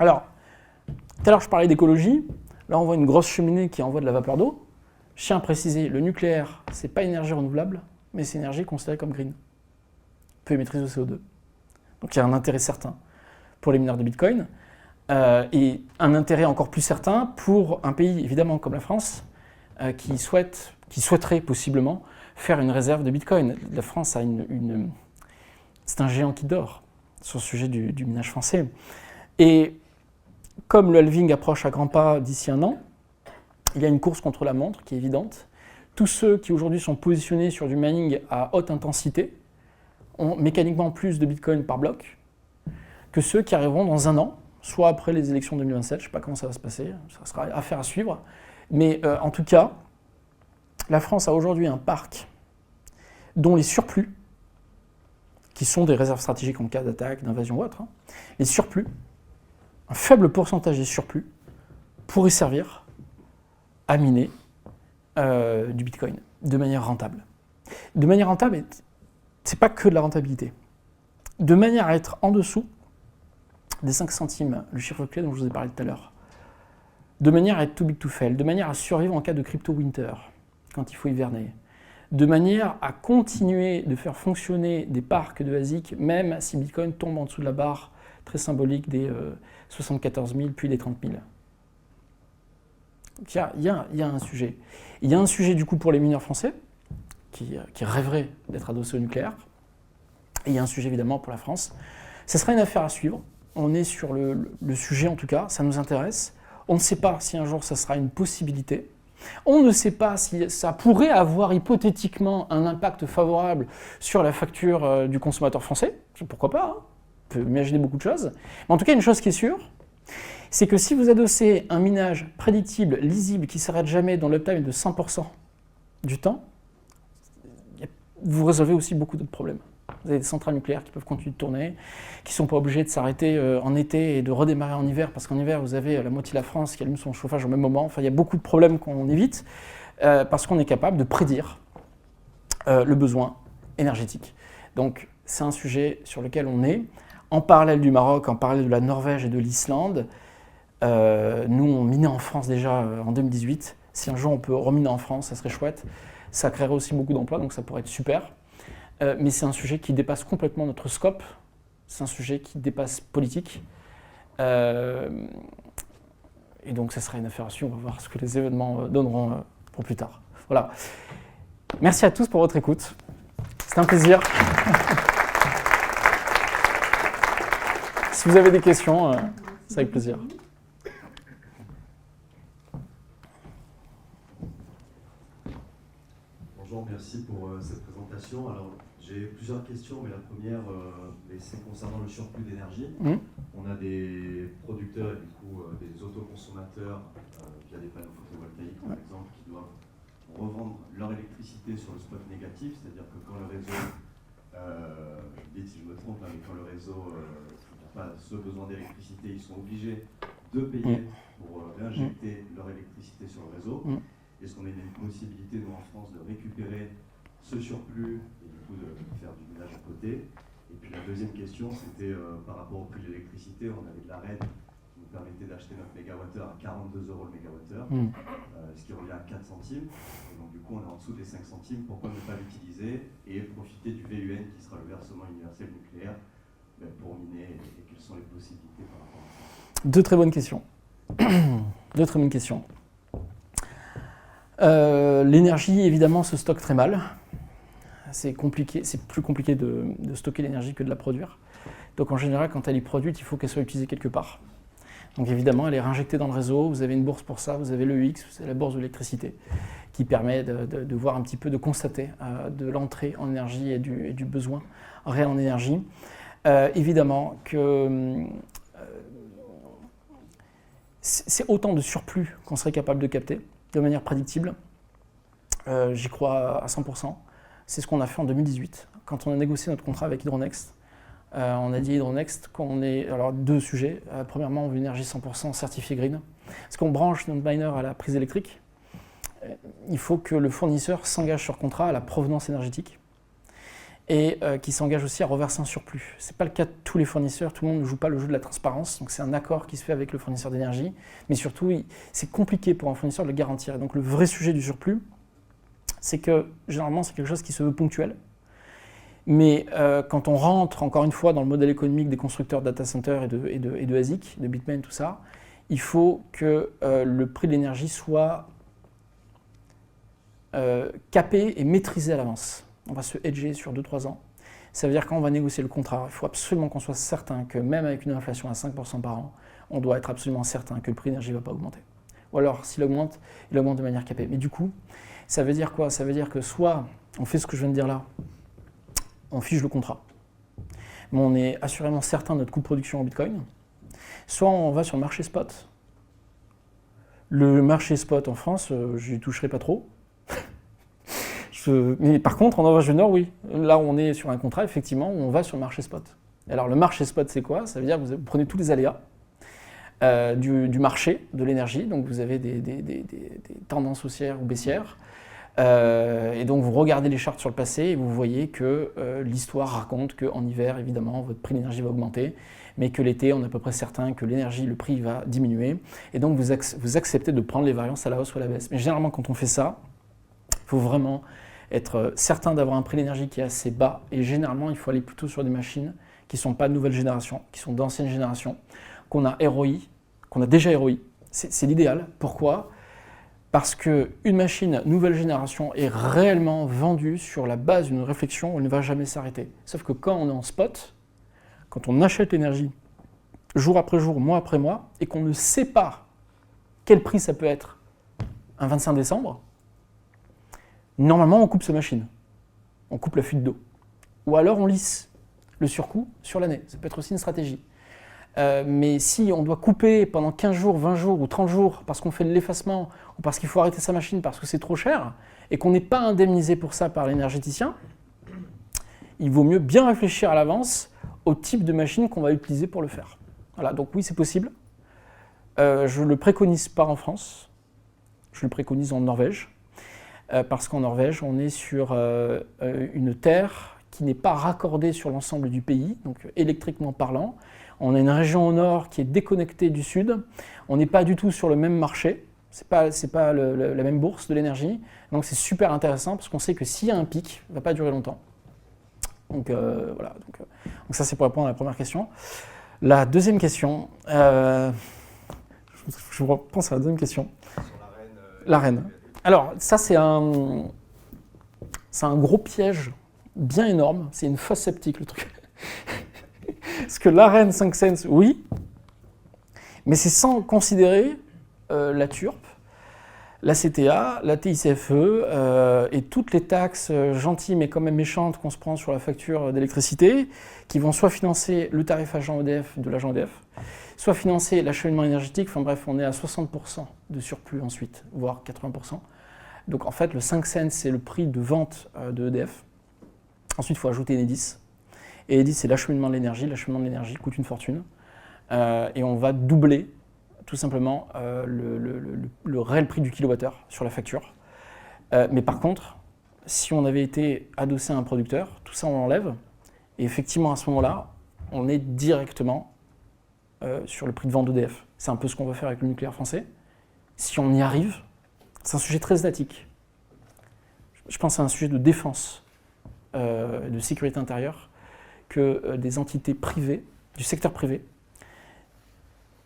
Alors, tout à l'heure je parlais d'écologie, là on voit une grosse cheminée qui envoie de la vapeur d'eau. Je tiens à préciser, le nucléaire, ce n'est pas énergie renouvelable, mais c'est énergie considérée comme green. Peu émettrice de CO2. Donc il y a un intérêt certain pour les mineurs de Bitcoin, et un intérêt encore plus certain pour un pays, évidemment, comme la France, qui souhaiterait possiblement faire une réserve de Bitcoin. La France a c'est un géant qui dort sur le sujet du minage français. Et comme le halving approche à grands pas d'ici un an, il y a une course contre la montre qui est évidente. Tous ceux qui aujourd'hui sont positionnés sur du mining à haute intensité ont mécaniquement plus de Bitcoin par bloc que ceux qui arriveront dans un an, soit après les élections 2027, je ne sais pas comment ça va se passer, ça sera affaire à suivre, Mais en tout cas, la France a aujourd'hui un parc dont les surplus, qui sont des réserves stratégiques en cas d'attaque, d'invasion ou autre, les surplus, un faible pourcentage des surplus, pourrait servir à miner du Bitcoin de manière rentable. De manière rentable, c'est pas que de la rentabilité. De manière à être en dessous des 5 centimes, le chiffre clé dont je vous ai parlé tout à l'heure. De manière à être too big to fail, de manière à survivre en cas de crypto winter, quand il faut hiverner. De manière à continuer de faire fonctionner des parcs de ASIC, même si Bitcoin tombe en dessous de la barre très symbolique des 74 000 puis des 30 000. Donc il y a un sujet. Il y a un sujet du coup pour les mineurs français, qui rêveraient d'être adossés au nucléaire. Et il y a un sujet évidemment pour la France. Ce sera une affaire à suivre. On est sur le sujet en tout cas, ça nous intéresse. On ne sait pas si un jour ça sera une possibilité. On ne sait pas si ça pourrait avoir hypothétiquement un impact favorable sur la facture du consommateur français. Pourquoi pas, hein. On peut imaginer beaucoup de choses. Mais en tout cas, une chose qui est sûre, c'est que si vous adossez un minage prédictible, lisible, qui ne s'arrête jamais dans l'uptime de 100% du temps, vous résolvez aussi beaucoup d'autres problèmes. Vous avez des centrales nucléaires qui peuvent continuer de tourner, qui ne sont pas obligées de s'arrêter en été et de redémarrer en hiver, parce qu'en hiver, vous avez la moitié de la France qui allume son chauffage au même moment. Enfin, il y a beaucoup de problèmes qu'on évite, parce qu'on est capable de prédire le besoin énergétique. Donc, c'est un sujet sur lequel on est. En parallèle du Maroc, en parallèle de la Norvège et de l'Islande, nous, on minait en France déjà en 2018. Si un jour on peut reminer en France, ça serait chouette. Ça créerait aussi beaucoup d'emplois, donc ça pourrait être super. Mais c'est un sujet qui dépasse complètement notre scope. C'est un sujet qui dépasse politique. Et donc ça sera une affaire à suivre. On va voir ce que les événements donneront pour plus tard. Voilà. Merci à tous pour votre écoute. C'était un plaisir. Si vous avez des questions, c'est avec plaisir. Bonjour, merci pour cette présentation. Alors, j'ai plusieurs questions, mais la première, c'est concernant le surplus d'énergie. On a des producteurs et du coup des autoconsommateurs via des panneaux photovoltaïques, par exemple, qui doivent revendre leur électricité sur le spot négatif, c'est-à-dire que quand le réseau, je me dis si je me trompe, mais quand le réseau n'a pas ce besoin d'électricité, ils sont obligés de payer pour réinjecter leur électricité sur le réseau. Est-ce qu'on a une possibilité, nous, en France, de récupérer ce surplus et du coup de faire du ménage à côté? Et puis la deuxième question, c'était par rapport au prix de l'électricité. On avait de la RED qui nous permettait d'acheter notre mégawattheure à 42 € le mégawattheure, ce qui revient à 4 centimes. Et donc du coup, on est en dessous des 5 centimes. Pourquoi ne pas l'utiliser et profiter du VUN qui sera le versement universel nucléaire pour miner, et quelles sont les possibilités par rapport à ça? Deux très bonnes questions. Deux très bonnes questions. L'énergie, évidemment, se stocke très mal. C'est compliqué, c'est plus compliqué de stocker l'énergie que de la produire. Donc en général, quand elle est produite, il faut qu'elle soit utilisée quelque part. Donc évidemment, elle est réinjectée dans le réseau. Vous avez une bourse pour ça, vous avez l'EX, c'est la bourse de l'électricité, qui permet de voir un petit peu, de constater de l'entrée en énergie et du besoin réel en énergie. Évidemment que c'est autant de surplus qu'on serait capable de capter de manière prédictible. J'y crois à 100%. C'est ce qu'on a fait en 2018. Quand on a négocié notre contrat avec Hydronext, on a dit à Hydronext qu'on est... Alors, deux sujets. Premièrement, on veut une énergie 100% certifiée green. Parce qu'on branche notre miner à la prise électrique, il faut que le fournisseur s'engage sur contrat à la provenance énergétique et qui s'engage aussi à reverser un surplus. Ce n'est pas le cas de tous les fournisseurs, tout le monde ne joue pas le jeu de la transparence, donc c'est un accord qui se fait avec le fournisseur d'énergie, mais surtout c'est compliqué pour un fournisseur de le garantir. Et donc le vrai sujet du surplus, c'est que généralement c'est quelque chose qui se veut ponctuel, mais quand on rentre encore une fois dans le modèle économique des constructeurs de data centers et de ASIC, de Bitmain, tout ça, il faut que le prix de l'énergie soit capé et maîtrisé à l'avance. On va se hedger sur 2-3 ans. Ça veut dire quand on va négocier le contrat, il faut absolument qu'on soit certain que même avec une inflation à 5% par an, on doit être absolument certain que le prix de l'énergie ne va pas augmenter. Ou alors, s'il augmente, il augmente de manière capée. Mais du coup, ça veut dire quoi? Ça veut dire que soit on fait ce que je viens de dire là, on fige le contrat, mais on est assurément certain de notre coût de production en Bitcoin, soit on va sur le marché spot, Le marché spot en France, je n'y toucherai pas trop. Mais par contre, en Norvège du Nord, oui. Là, on est sur un contrat, effectivement, où on va sur le marché spot. Alors, le marché spot, c'est quoi? Ça veut dire que vous prenez tous les aléas du marché, de l'énergie. Donc, vous avez des tendances haussières ou baissières. Et donc, vous regardez les charts sur le passé et vous voyez que l'histoire raconte qu'en hiver, évidemment, votre prix d'énergie va augmenter, mais que l'été, on est à peu près certain que l'énergie, le prix va diminuer. Et donc, vous acceptez de prendre les variances à la hausse ou à la baisse. Mais généralement, quand on fait ça, il faut vraiment être certain d'avoir un prix d'énergie qui est assez bas. Et généralement, il faut aller plutôt sur des machines qui ne sont pas de nouvelle génération, qui sont d'ancienne génération, qu'on a déjà ROI. C'est l'idéal. Pourquoi ? Parce qu'une machine nouvelle génération est réellement vendue sur la base d'une réflexion où elle ne va jamais s'arrêter. Sauf que quand on est en spot, quand on achète l'énergie jour après jour, mois après mois, et qu'on ne sait pas quel prix ça peut être un 25 décembre, normalement on coupe sa machine. On coupe la fuite d'eau. Ou alors on lisse le surcoût sur l'année. Ça peut être aussi une stratégie. Mais si on doit couper pendant 15 jours, 20 jours ou 30 jours parce qu'on fait de l'effacement ou parce qu'il faut arrêter sa machine parce que c'est trop cher et qu'on n'est pas indemnisé pour ça par l'énergéticien, il vaut mieux bien réfléchir à l'avance au type de machine qu'on va utiliser pour le faire. Voilà, donc oui, c'est possible. Je ne le préconise pas en France, je le préconise en Norvège, parce qu'en Norvège, on est sur une terre qui n'est pas raccordée sur l'ensemble du pays, donc électriquement parlant. On a une région au nord qui est déconnectée du sud. On n'est pas du tout sur le même marché. C'est pas la même bourse de l'énergie. Donc c'est super intéressant parce qu'on sait que s'il y a un pic, il ne va pas durer longtemps. Donc voilà. Donc ça c'est pour répondre à la première question. La deuxième question, je repense à la deuxième question. Sur la reine. Alors ça c'est un gros piège bien énorme. C'est une fosse septique le truc. Parce que l'Arène 5 cents, oui, mais c'est sans considérer la TURP, la CTA, la TICFE et toutes les taxes gentilles mais quand même méchantes qu'on se prend sur la facture d'électricité, qui vont soit financer le tarif agent EDF de l'agent EDF, soit financer l'acheminement énergétique. Enfin bref, on est à 60% de surplus ensuite, voire 80%. Donc en fait, le 5 cents, c'est le prix de vente de EDF. Ensuite, il faut ajouter Enedis. Et Enedis, c'est l'acheminement de l'énergie. L'acheminement de l'énergie coûte une fortune. Et on va doubler, tout simplement, le réel prix du kilowattheure sur la facture. Mais par contre, si on avait été adossé à un producteur, tout ça, on l'enlève. Et effectivement, à ce moment-là, on est directement sur le prix de vente d'EDF. C'est un peu ce qu'on va faire avec le nucléaire français. Si on y arrive, c'est un sujet très statique. Je pense que c'est un sujet de défense, de sécurité intérieure, que des entités privées, du secteur privé,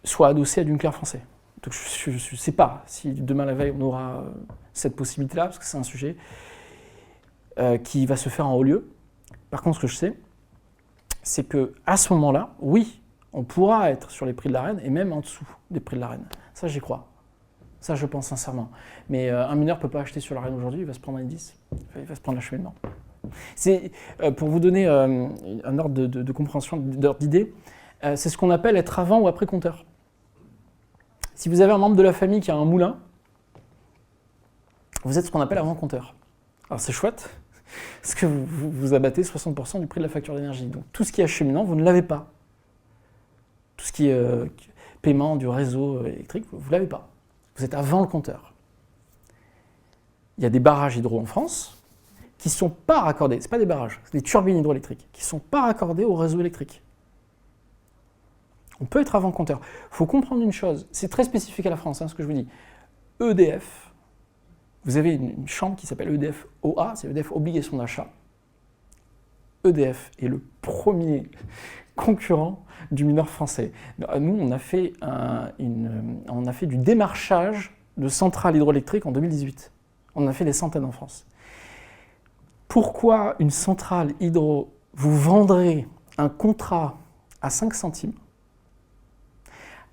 soient adossées à du nucléaire français. Donc je ne sais pas si demain la veille on aura cette possibilité-là, parce que c'est un sujet qui va se faire en haut lieu. Par contre, ce que je sais, c'est qu'à ce moment-là, oui, on pourra être sur les prix de l'Arène et même en dessous des prix de l'Arène. Ça, j'y crois. Ça, je pense sincèrement. Mais un mineur ne peut pas acheter sur l'Arène aujourd'hui, il va se prendre un indice, il va se prendre l'acheminement. C'est, pour vous donner un ordre de compréhension, d'ordre d'idée, c'est ce qu'on appelle être avant ou après compteur. Si vous avez un membre de la famille qui a un moulin, vous êtes ce qu'on appelle avant compteur. Alors c'est chouette, parce que vous abattez 60% du prix de la facture d'énergie. Donc tout ce qui est acheminement, vous ne l'avez pas. Tout ce qui est paiement du réseau électrique, vous ne l'avez pas. Vous êtes avant le compteur. Il y a des barrages hydro en France qui ne sont pas raccordés, ce pas des barrages, c'est des turbines hydroélectriques, qui ne sont pas raccordées au réseau électrique. On peut être avant compteur. Il faut comprendre une chose, c'est très spécifique à la France, ce que je vous dis. EDF, vous avez une chambre qui s'appelle EDF OA, c'est EDF obligation d'achat. EDF est le premier concurrent du mineur français. Nous, on a fait du démarchage de centrales hydroélectriques en 2018. On en a fait des centaines en France. Pourquoi une centrale hydro vous vendrait un contrat à 5 centimes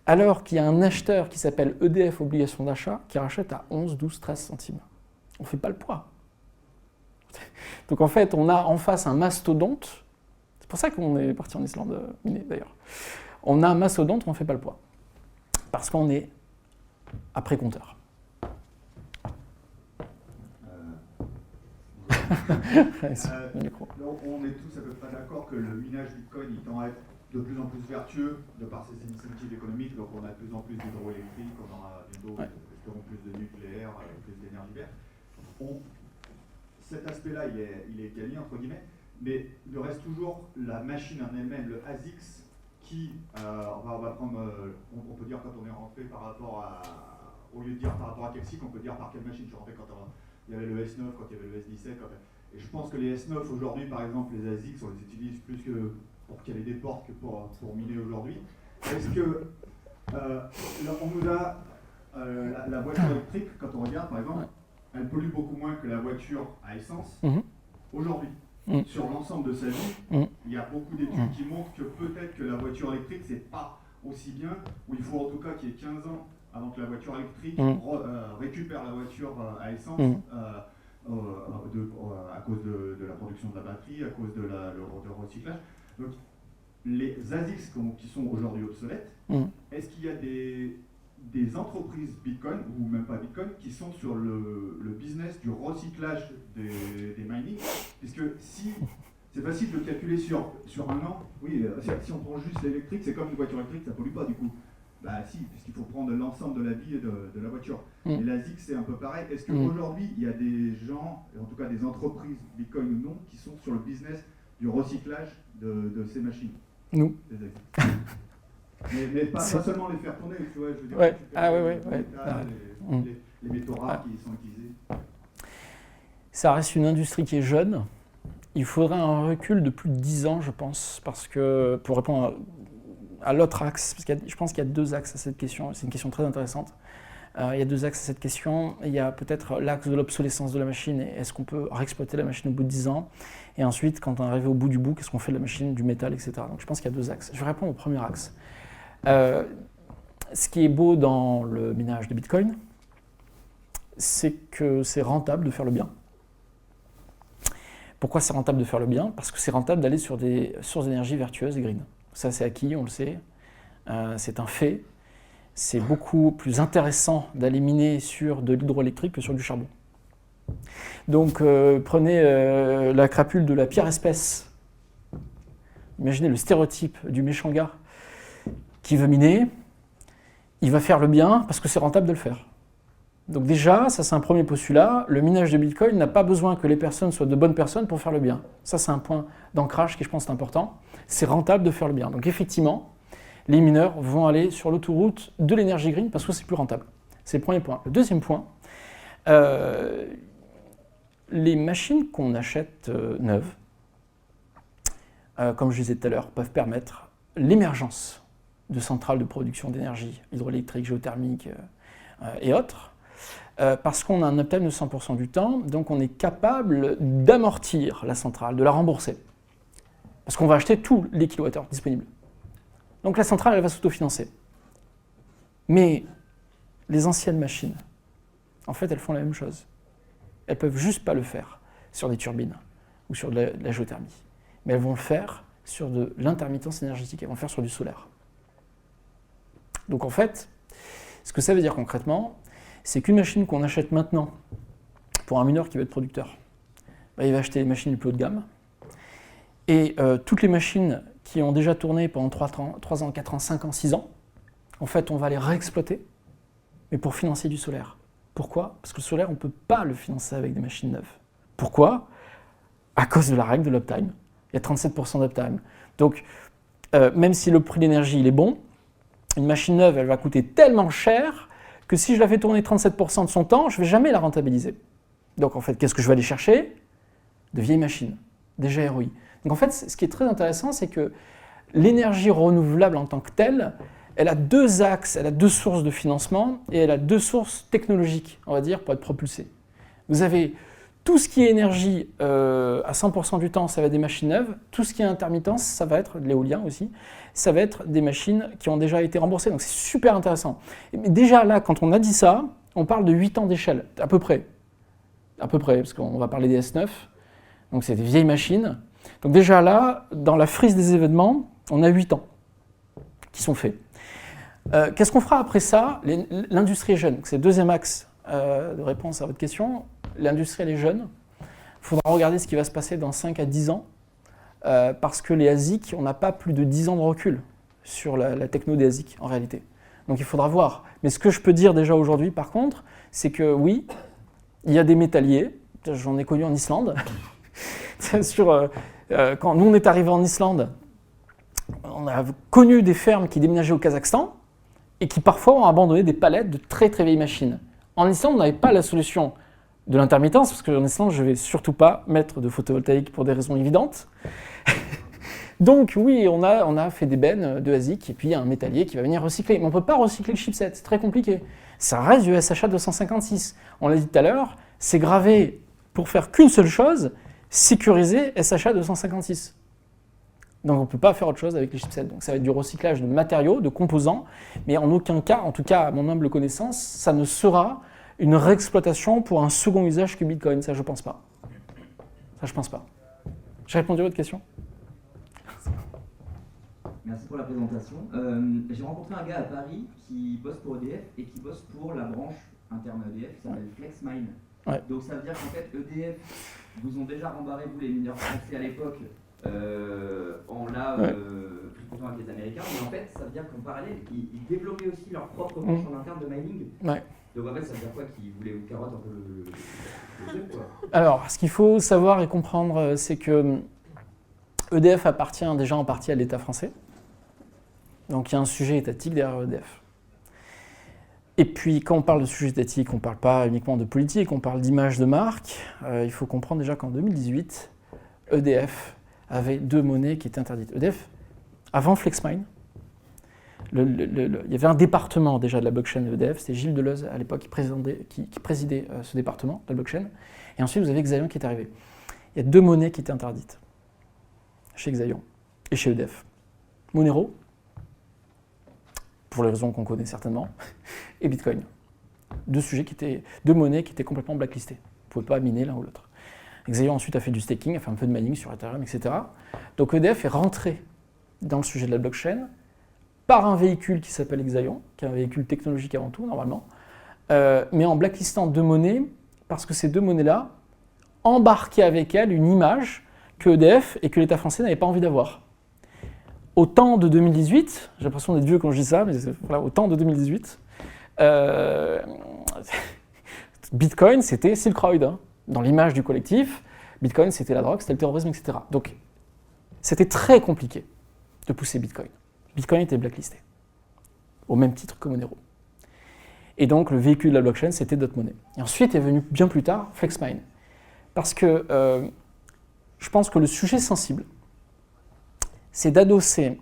alors qu'il y a un acheteur qui s'appelle EDF obligation d'achat qui rachète à 11, 12, 13 centimes? On ne fait pas le poids. Donc en fait, on a en face un mastodonte. C'est pour ça qu'on est parti en Islande miner d'ailleurs. On a un mastodonte, on ne fait pas le poids. Parce qu'on est après compteur. Le micro. On est tous à peu près d'accord que le minage Bitcoin il tend à être de plus en plus vertueux de par ses incentives économiques. Donc on a de plus en plus d'hydroélectrique, on aura bientôt plus de nucléaire, plus d'énergie verte. Cet aspect-là, il est gagné, entre guillemets, mais il reste toujours la machine en elle-même, le ASICS, qui, on va prendre, on peut dire quand on est rentré par rapport à, au lieu de dire par rapport à quel cycle, on peut dire par quelle machine. Je suis rentré quand il y avait le S9, quand il y avait le S17. Et je pense que les S9 aujourd'hui, par exemple, les ASICS, on les utilise plus que pour caler des portes que pour miner aujourd'hui. Est-ce que on nous a la voiture électrique, quand on regarde par exemple, elle pollue beaucoup moins que la voiture à essence aujourd'hui. Sur l'ensemble de sa vie, il y a beaucoup d'études qui montrent que peut-être que la voiture électrique, c'est pas aussi bien, ou il faut en tout cas qu'il y ait 15 ans avant que la voiture électrique récupère la voiture à essence. À cause de la production de la batterie, à cause de le recyclage. Donc, les ASICS qui sont aujourd'hui obsolètes, est-ce qu'il y a des entreprises Bitcoin, ou même pas Bitcoin, qui sont sur le business du recyclage des mining? Puisque si c'est facile de calculer sur un an, oui, si on prend juste l'électrique, c'est comme une voiture électrique, ça ne pollue pas du coup. Bah si, puisqu'il faut prendre l'ensemble de la vie de la voiture. Et l'ASIC, c'est un peu pareil. Est-ce qu'aujourd'hui, il y a des gens, en tout cas des entreprises, Bitcoin ou non, qui sont sur le business du recyclage de ces machines? Nous. Mais pas seulement les faire tourner, tu vois, je veux dire. Les métaux rares qui sont utilisés. Ça reste une industrie qui est jeune. Il faudrait un recul de plus de 10 ans, je pense, parce que pour répondre à l'autre axe, parce je pense qu'il y a deux axes à cette question, c'est une question très intéressante. Il y a deux axes à cette question. Il y a peut-être l'axe de l'obsolescence de la machine, et est-ce qu'on peut réexploiter la machine au bout de 10 ans? Et ensuite, quand on est arrivé au bout du bout, qu'est-ce qu'on fait de la machine, du métal, etc. Donc je pense qu'il y a deux axes. Je vais répondre au premier axe. Ce qui est beau dans le minage de Bitcoin, c'est que c'est rentable de faire le bien. Pourquoi c'est rentable de faire le bien? Parce que c'est rentable d'aller sur des sources d'énergie vertueuses et green. Ça, c'est acquis, on le sait. C'est un fait. C'est beaucoup plus intéressant d'aller miner sur de l'hydroélectrique que sur du charbon. Donc, prenez la crapule de la pierre espèce. Imaginez le stéréotype du méchant gars qui veut miner. Il va faire le bien parce que c'est rentable de le faire. Donc déjà, ça c'est un premier postulat, le minage de Bitcoin n'a pas besoin que les personnes soient de bonnes personnes pour faire le bien. Ça c'est un point d'ancrage qui je pense est important. C'est rentable de faire le bien. Donc effectivement, les mineurs vont aller sur l'autoroute de l'énergie green parce que c'est plus rentable. C'est le premier point. Le deuxième point, les machines qu'on achète neuves, comme je disais tout à l'heure, peuvent permettre l'émergence de centrales de production d'énergie hydroélectrique, géothermique et autres. Parce qu'on a un uptime de 100% du temps, donc on est capable d'amortir la centrale, de la rembourser. Parce qu'on va acheter tous les kilowattheures disponibles. Donc la centrale, elle va s'autofinancer. Mais les anciennes machines, en fait, elles font la même chose. Elles ne peuvent juste pas le faire sur des turbines ou sur de la géothermie. Mais elles vont le faire sur de l'intermittence énergétique, elles vont le faire sur du solaire. Donc en fait, ce que ça veut dire concrètement, c'est qu'une machine qu'on achète maintenant pour un mineur qui veut être producteur, il va acheter les machines du plus haut de gamme. Et toutes les machines qui ont déjà tourné pendant 3 ans, 4 ans, 5 ans, 6 ans, en fait, on va les réexploiter, mais pour financer du solaire. Pourquoi? Parce que le solaire, on ne peut pas le financer avec des machines neuves. Pourquoi? À cause de la règle de l'uptime. Il y a 37% d'uptime. Donc, même si le prix de l'énergie il est bon, une machine neuve, elle va coûter tellement cher que si je la fais tourner 37% de son temps, je ne vais jamais la rentabiliser. Donc en fait, qu'est-ce que je vais aller chercher? De vieilles machines, déjà ROI. Donc en fait, ce qui est très intéressant, c'est que l'énergie renouvelable en tant que telle, elle a deux axes, elle a deux sources de financement et elle a deux sources technologiques, on va dire, pour être propulsée. Vous avez tout ce qui est énergie à 100% du temps, ça va être des machines neuves. Tout ce qui est intermittence, ça va être de l'éolien aussi. Ça va être des machines qui ont déjà été remboursées. Donc c'est super intéressant. Mais déjà là, quand on a dit ça, on parle de 8 ans d'échelle, à peu près. À peu près, parce qu'on va parler des S9. Donc c'est des vieilles machines. Donc déjà là, dans la frise des événements, on a 8 ans qui sont faits. Qu'est-ce qu'on fera après ça? L'industrie est jeune. C'est le deuxième axe de réponse à votre question. L'industrie, elle est jeune. Il faudra regarder ce qui va se passer dans 5 à 10 ans. Parce que les ASIC, on n'a pas plus de 10 ans de recul sur la techno des ASIC, en réalité. Donc il faudra voir. Mais ce que je peux dire déjà aujourd'hui, par contre, c'est que oui, il y a des métalliers. J'en ai connu en Islande. Quand nous, on est arrivés en Islande, on a connu des fermes qui déménageaient au Kazakhstan et qui parfois ont abandonné des palettes de très très vieilles machines. En Islande, on n'avait pas la solution de l'intermittence, parce qu'en Islande, je ne vais surtout pas mettre de photovoltaïque pour des raisons évidentes. Donc oui, on a fait des bennes de ASIC, et puis il y a un métallier qui va venir recycler. Mais on ne peut pas recycler le chipset, c'est très compliqué. Ça reste du SHA 256. On l'a dit tout à l'heure, c'est gravé pour faire qu'une seule chose, sécuriser SHA 256. Donc on ne peut pas faire autre chose avec les chipsets. Donc ça va être du recyclage de matériaux, de composants, mais en aucun cas, en tout cas à mon humble connaissance, ça ne sera une réexploitation pour un second usage que Bitcoin. Ça, je pense pas. Ça, je pense pas. J'ai répondu à votre question? Merci pour la présentation. J'ai rencontré un gars à Paris qui bosse pour EDF et qui bosse pour la branche interne à EDF qui s'appelle FlexMine. Ouais. Donc ça veut dire qu'en fait EDF vous ont déjà rembarré, vous les mineurs français à l'époque, en l'a pris content avec les Américains, mais en fait ça veut dire qu'en parallèle ils développaient aussi leur propre branche en interne de mining. Ouais. Donc en fait ça veut dire quoi, qu'ils voulaient vous carotte un peu le truc, quoi. Alors, ce qu'il faut savoir et comprendre, c'est que EDF appartient déjà en partie à l'État français. Donc il y a un sujet étatique derrière EDF. Et puis quand on parle de sujet étatique, on ne parle pas uniquement de politique, on parle d'image de marque. Il faut comprendre déjà qu'en 2018, EDF avait 2 monnaies qui étaient interdites. EDF, avant FlexMine, il y avait un département déjà de la blockchain de EDF, c'était Gilles Deleuze à l'époque qui présidait ce département de la blockchain. Et ensuite vous avez Xaion qui est arrivé. Il y a 2 monnaies qui étaient interdites chez Xaion et chez EDF. Monero, pour les raisons qu'on connaît certainement, et Bitcoin. 2 monnaies qui étaient complètement blacklistées. Vous ne pouvez pas miner l'un ou l'autre. Xaion ensuite a fait du staking, a fait un peu de mining sur Ethereum, etc. Donc EDF est rentré dans le sujet de la blockchain par un véhicule qui s'appelle Xaion, qui est un véhicule technologique avant tout, normalement, mais en blacklistant 2 monnaies, parce que ces 2 monnaies-là embarquaient avec elles une image que EDF et que l'État français n'avaient pas envie d'avoir. Au temps de 2018, j'ai l'impression d'être vieux quand je dis ça, mais voilà, au temps de 2018, Bitcoin, c'était Silk Road. Hein. Dans l'image du collectif, Bitcoin, c'était la drogue, c'était le terrorisme, etc. Donc, c'était très compliqué de pousser Bitcoin. Bitcoin était blacklisté, au même titre que Monero. Et donc, le véhicule de la blockchain, c'était Dotmoney. Et ensuite est venu, bien plus tard, FlexMine. Parce que je pense que le sujet sensible, c'est d'adosser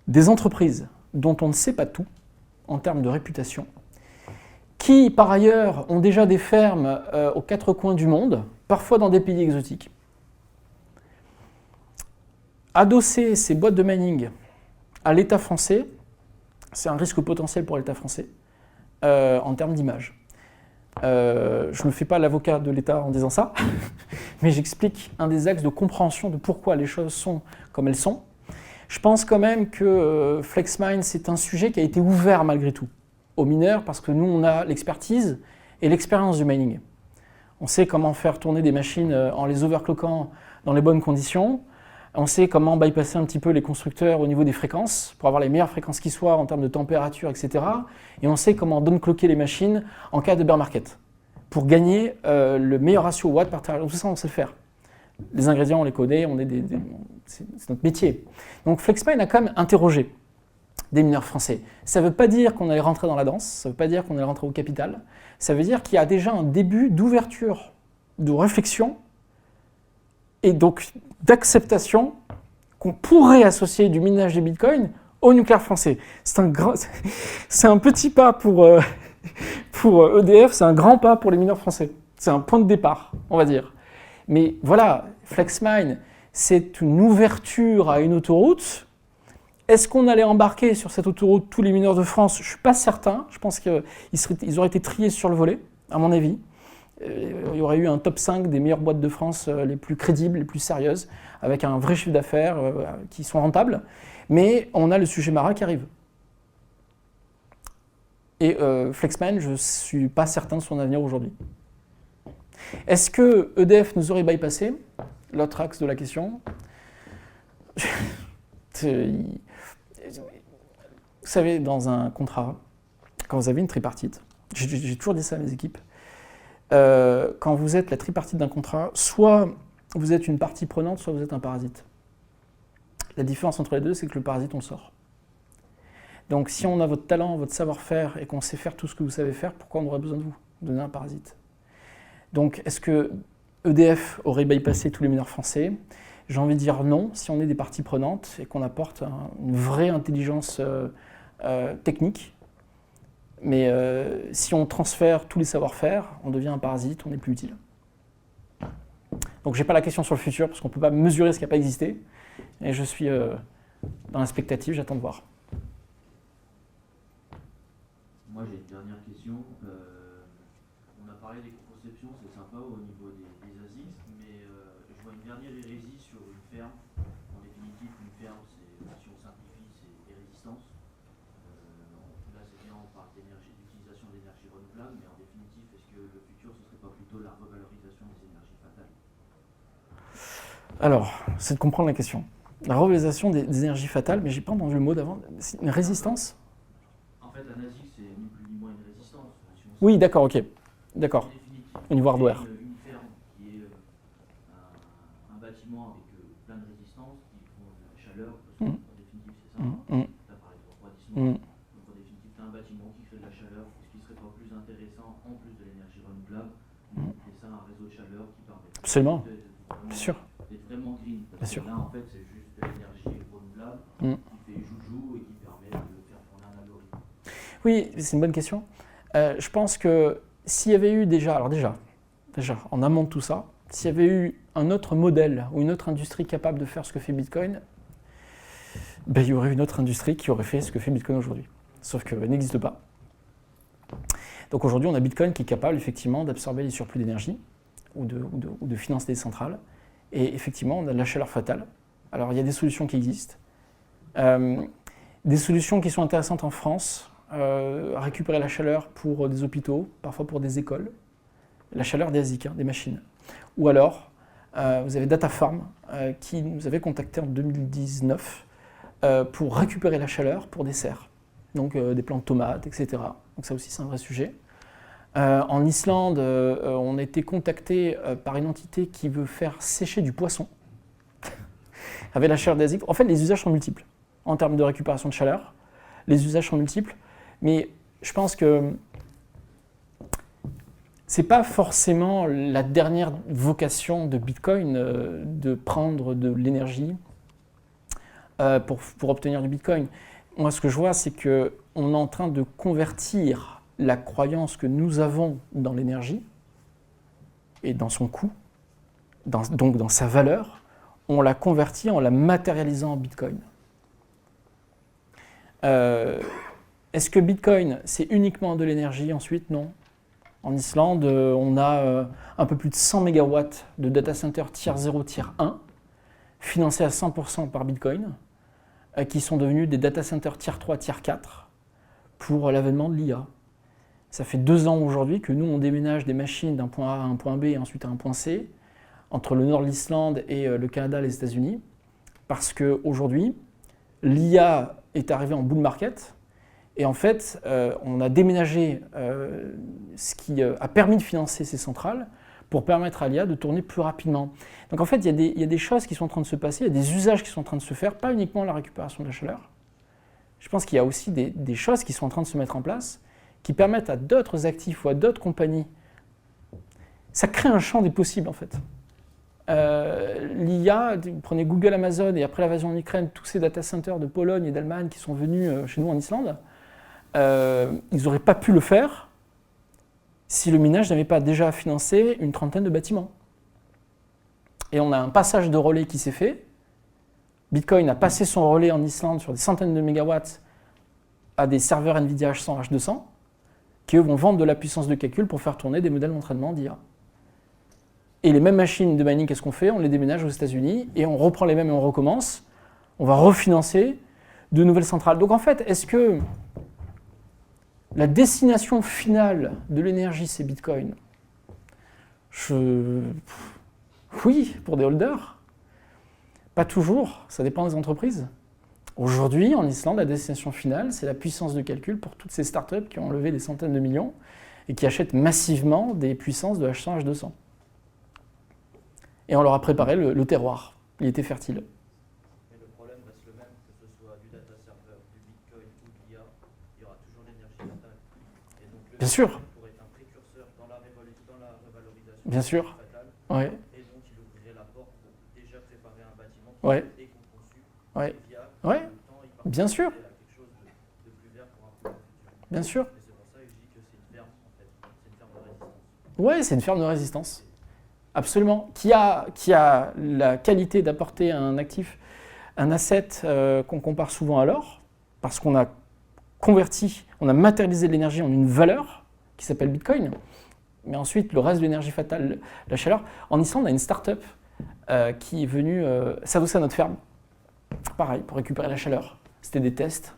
des entreprises dont on ne sait pas tout en termes de réputation, qui par ailleurs ont déjà des fermes aux 4 coins du monde, parfois dans des pays exotiques. Adosser ces boîtes de mining à l'État français, c'est un risque potentiel pour l'État français en termes d'image. Je ne me fais pas l'avocat de l'État en disant ça, mais j'explique un des axes de compréhension de pourquoi les choses sont comme elles sont. Je pense quand même que FlexMine, c'est un sujet qui a été ouvert malgré tout aux mineurs, parce que nous, on a l'expertise et l'expérience du mining. On sait comment faire tourner des machines en les overclockant dans les bonnes conditions. On sait comment bypasser un petit peu les constructeurs au niveau des fréquences, pour avoir les meilleures fréquences qui soient en termes de température, etc. Et on sait comment downclocker les machines en cas de bear market, pour gagner le meilleur ratio watt par terahash. Tout ça, on sait le faire. Les ingrédients, on les connaît, c'est notre métier. Donc FlexMine a quand même interrogé des mineurs français. Ça ne veut pas dire qu'on allait rentrer dans la danse, ça ne veut pas dire qu'on allait rentrer au capital, ça veut dire qu'il y a déjà un début d'ouverture, de réflexion, et donc d'acceptation qu'on pourrait associer du minage de Bitcoin au nucléaire français. C'est un petit pas pour EDF, c'est un grand pas pour les mineurs français. C'est un point de départ, on va dire. Mais voilà, FlexMine, c'est une ouverture à une autoroute. Est-ce qu'on allait embarquer sur cette autoroute tous les mineurs de France? Je ne suis pas certain. Je pense qu'ils auraient été triés sur le volet, à mon avis. Il y aurait eu un top 5 des meilleures boîtes de France les plus crédibles, les plus sérieuses, avec un vrai chiffre d'affaires qui sont rentables. Mais on a le sujet Mara qui arrive. Et Flexman, je ne suis pas certain de son avenir aujourd'hui. Est-ce que EDF nous aurait bypassé? L'autre axe de la question. Vous savez, dans un contrat, quand vous avez une tripartite, j'ai toujours dit ça à mes équipes, quand vous êtes la tripartite d'un contrat, soit vous êtes une partie prenante, soit vous êtes un parasite. La différence entre les deux, c'est que le parasite, on le sort. Donc si on a votre talent, votre savoir-faire et qu'on sait faire tout ce que vous savez faire, pourquoi on aurait besoin de vous? Vous devenez un parasite. Donc est-ce que EDF aurait bypassé tous les mineurs français? J'ai envie de dire non, si on est des parties prenantes et qu'on apporte une vraie intelligence technique. Mais si on transfère tous les savoir-faire, on devient un parasite, on n'est plus utile. Donc je n'ai pas la question sur le futur, parce qu'on ne peut pas mesurer ce qui n'a pas existé. Et je suis dans la spectative, j'attends de voir. Moi j'ai une dernière question. On a parlé d'éco-conception, c'est sympa au niveau des ASICS, mais je vois une dernière hérésie sur une ferme. En définitive, une ferme, si on simplifie, c'est des résistances. Là c'est bien, on parle d'utilisation d'énergie renouvelable, mais en définitive, est-ce que le futur, ce ne serait pas plutôt la revalorisation des énergies fatales? Alors, c'est de comprendre la question. La revalorisation des énergies fatales, mais j'ai pas entendu le mot d'avant. C'est une résistance? En fait, un ASIC, c'est ni plus ni moins une résistance. Si on Oui, d'accord, ok. D'accord. En définitive, Au niveau hardware. Une ferme qui est un bâtiment avec plein de résistances qui font de la chaleur, parce qu'en définitive c'est ça. Tu as parlé de refroidissement. Donc en définitive, tu as un bâtiment qui crée de la chaleur. Est-ce qu'il ne serait pas plus intéressant, en plus de l'énergie renouvelable, et ça un réseau de chaleur qui permet Absolument. Bien sûr. d'être vraiment green? Parce Bien sûr. que là, en fait, c'est juste de l'énergie renouvelable qui fait joujou et qui permet de faire tourner un algorithme. Oui, c'est une bonne question. Je pense que s'il y avait eu déjà, en amont de tout ça, s'il y avait eu un autre modèle ou une autre industrie capable de faire ce que fait Bitcoin, ben, il y aurait une autre industrie qui aurait fait ce que fait Bitcoin aujourd'hui. Sauf qu'elle n'existe pas. Donc aujourd'hui, on a Bitcoin qui est capable effectivement d'absorber les surplus d'énergie ou de financer des centrales. Et effectivement, on a de la chaleur fatale. Alors il y a des solutions qui existent. Des solutions qui sont intéressantes en France, récupérer la chaleur pour des hôpitaux, parfois pour des écoles, la chaleur des ASIC, des machines. Ou alors, vous avez DataFarm qui nous avait contacté en 2019 pour récupérer la chaleur pour des serres, donc des plants de tomates, etc. Donc ça aussi c'est un vrai sujet. En Islande, on a été contacté par une entité qui veut faire sécher du poisson avec la chaleur des ASIC. En fait, les usages sont multiples en termes de récupération de chaleur. Les usages sont multiples, mais je pense que c'est pas forcément la dernière vocation de Bitcoin de prendre de l'énergie pour obtenir du Bitcoin. Moi, ce que je vois, c'est qu'on est en train de convertir la croyance que nous avons dans l'énergie et dans son coût, donc dans sa valeur, on la convertit en la matérialisant en Bitcoin. Est-ce que Bitcoin, c'est uniquement de l'énergie ensuite? Non. En Islande, on a un peu plus de 100 MW de data center tier 0, tier 1, financés à 100% par Bitcoin, qui sont devenus des data centers tier 3, tier 4 pour l'avènement de l'IA. Ça fait 2 ans aujourd'hui que nous, on déménage des machines d'un point A à un point B et ensuite à un point C, entre le nord de l'Islande et le Canada et les États-Unis, parce qu'aujourd'hui, l'IA est arrivée en bull market, et en fait, on a déménagé ce qui a permis de financer ces centrales pour permettre à l'IA de tourner plus rapidement. Donc en fait, il y a des choses qui sont en train de se passer, il y a des usages qui sont en train de se faire, pas uniquement la récupération de la chaleur. Je pense qu'il y a aussi des choses qui sont en train de se mettre en place qui permettent à d'autres actifs ou à d'autres compagnies. Ça crée un champ des possibles en fait. L'IA, vous prenez Google, Amazon et après l'invasion en Ukraine, tous ces data centers de Pologne et d'Allemagne qui sont venus chez nous en Islande, ils n'auraient pas pu le faire si le minage n'avait pas déjà financé une trentaine de bâtiments. Et on a un passage de relais qui s'est fait. Bitcoin a passé son relais en Islande sur des centaines de mégawatts à des serveurs NVIDIA H100, H200, qui eux vont vendre de la puissance de calcul pour faire tourner des modèles d'entraînement d'IA. Et les mêmes machines de mining, qu'est-ce qu'on fait? On les déménage aux États-Unis et on reprend les mêmes et on recommence. On va refinancer de nouvelles centrales. Donc en fait, est-ce que la destination finale de l'énergie, c'est Bitcoin. Oui, pour des holders. Pas toujours, ça dépend des entreprises. Aujourd'hui, en Islande, la destination finale, c'est la puissance de calcul pour toutes ces startups qui ont levé des centaines de millions et qui achètent massivement des puissances de H100, H200. Et on leur a préparé le terroir. Il était fertile. Mais le problème reste le même, que ce soit du data server, du Bitcoin ou de l'IA, il y aura toujours l'énergie fatale. Et donc le Bien sûr. Bitcoin pourrait être un précurseur dans la revalorisation Bien sûr. fatale, Ouais. et donc il ouvrirait la porte pour déjà préparer un bâtiment qui Ouais. est éco-conçu, Ouais. viable, Ouais. en même temps il Bien sûr. participerait à quelque chose de plus vert pour un peu le futur. Bien sûr. Et c'est pour ça que je dis que c'est une ferme en fait, c'est une ferme de résistance. Ouais, c'est une ferme de résistance. Absolument. Qui a la qualité d'apporter un actif, un asset qu'on compare souvent à l'or, parce qu'on a converti, on a matérialisé de l'énergie en une valeur qui s'appelle Bitcoin. Mais ensuite, le reste de l'énergie fatale, la chaleur. En Islande, on a une start-up qui est venue s'adosser à notre ferme. Pareil, pour récupérer la chaleur. C'était des tests.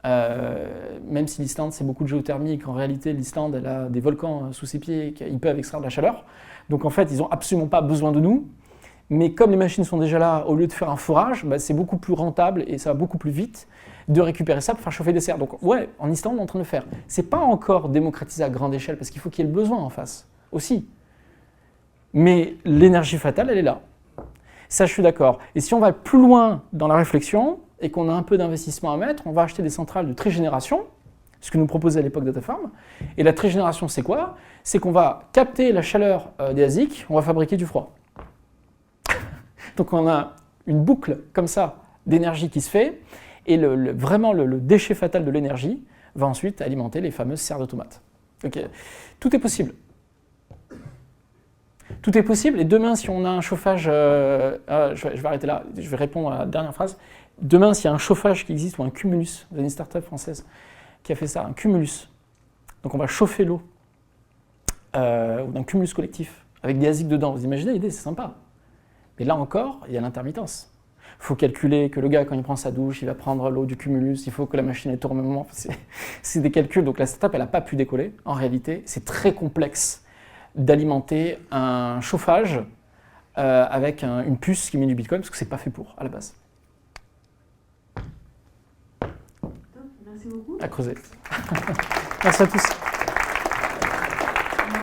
Même si l'Islande, c'est beaucoup de géothermie, et qu'en réalité, l'Islande, elle a des volcans sous ses pieds et qu'ils peuvent extraire de la chaleur. Donc en fait, ils n'ont absolument pas besoin de nous. Mais comme les machines sont déjà là, au lieu de faire un forage, bah, c'est beaucoup plus rentable et ça va beaucoup plus vite de récupérer ça pour faire chauffer des serres. Donc ouais, en Islande, on est en train de le faire. C'est pas encore démocratisé à grande échelle parce qu'il faut qu'il y ait le besoin en face aussi. Mais l'énergie fatale, elle est là. Ça, je suis d'accord. Et si on va plus loin dans la réflexion et qu'on a un peu d'investissement à mettre, on va acheter des centrales de trigénération, ce que nous proposait à l'époque Datafarm. Et la trigénération, c'est quoi? C'est qu'on va capter la chaleur des ASIC, on va fabriquer du froid. Donc on a une boucle comme ça d'énergie qui se fait, et vraiment le déchet fatal de l'énergie va ensuite alimenter les fameuses serres de tomates. Okay. Tout est possible. Tout est possible, et demain, si on a un chauffage... je vais arrêter là, je vais répondre à la dernière phrase. Demain, s'il y a un chauffage qui existe, ou un cumulus, vous avez une start-up française qui a fait ça, un cumulus. Donc on va chauffer l'eau, ou un cumulus collectif, avec des ASIC dedans. Vous imaginez l'idée, c'est sympa. Mais là encore, il y a l'intermittence. Il faut calculer que le gars, quand il prend sa douche, il va prendre l'eau du cumulus, il faut que la machine ait tourné au moment. C'est des calculs, donc la startup, elle n'a pas pu décoller. En réalité, c'est très complexe d'alimenter un chauffage avec une puce qui met du Bitcoin, parce que c'est pas fait pour, à la base. Merci beaucoup. À creuser. Merci à tous.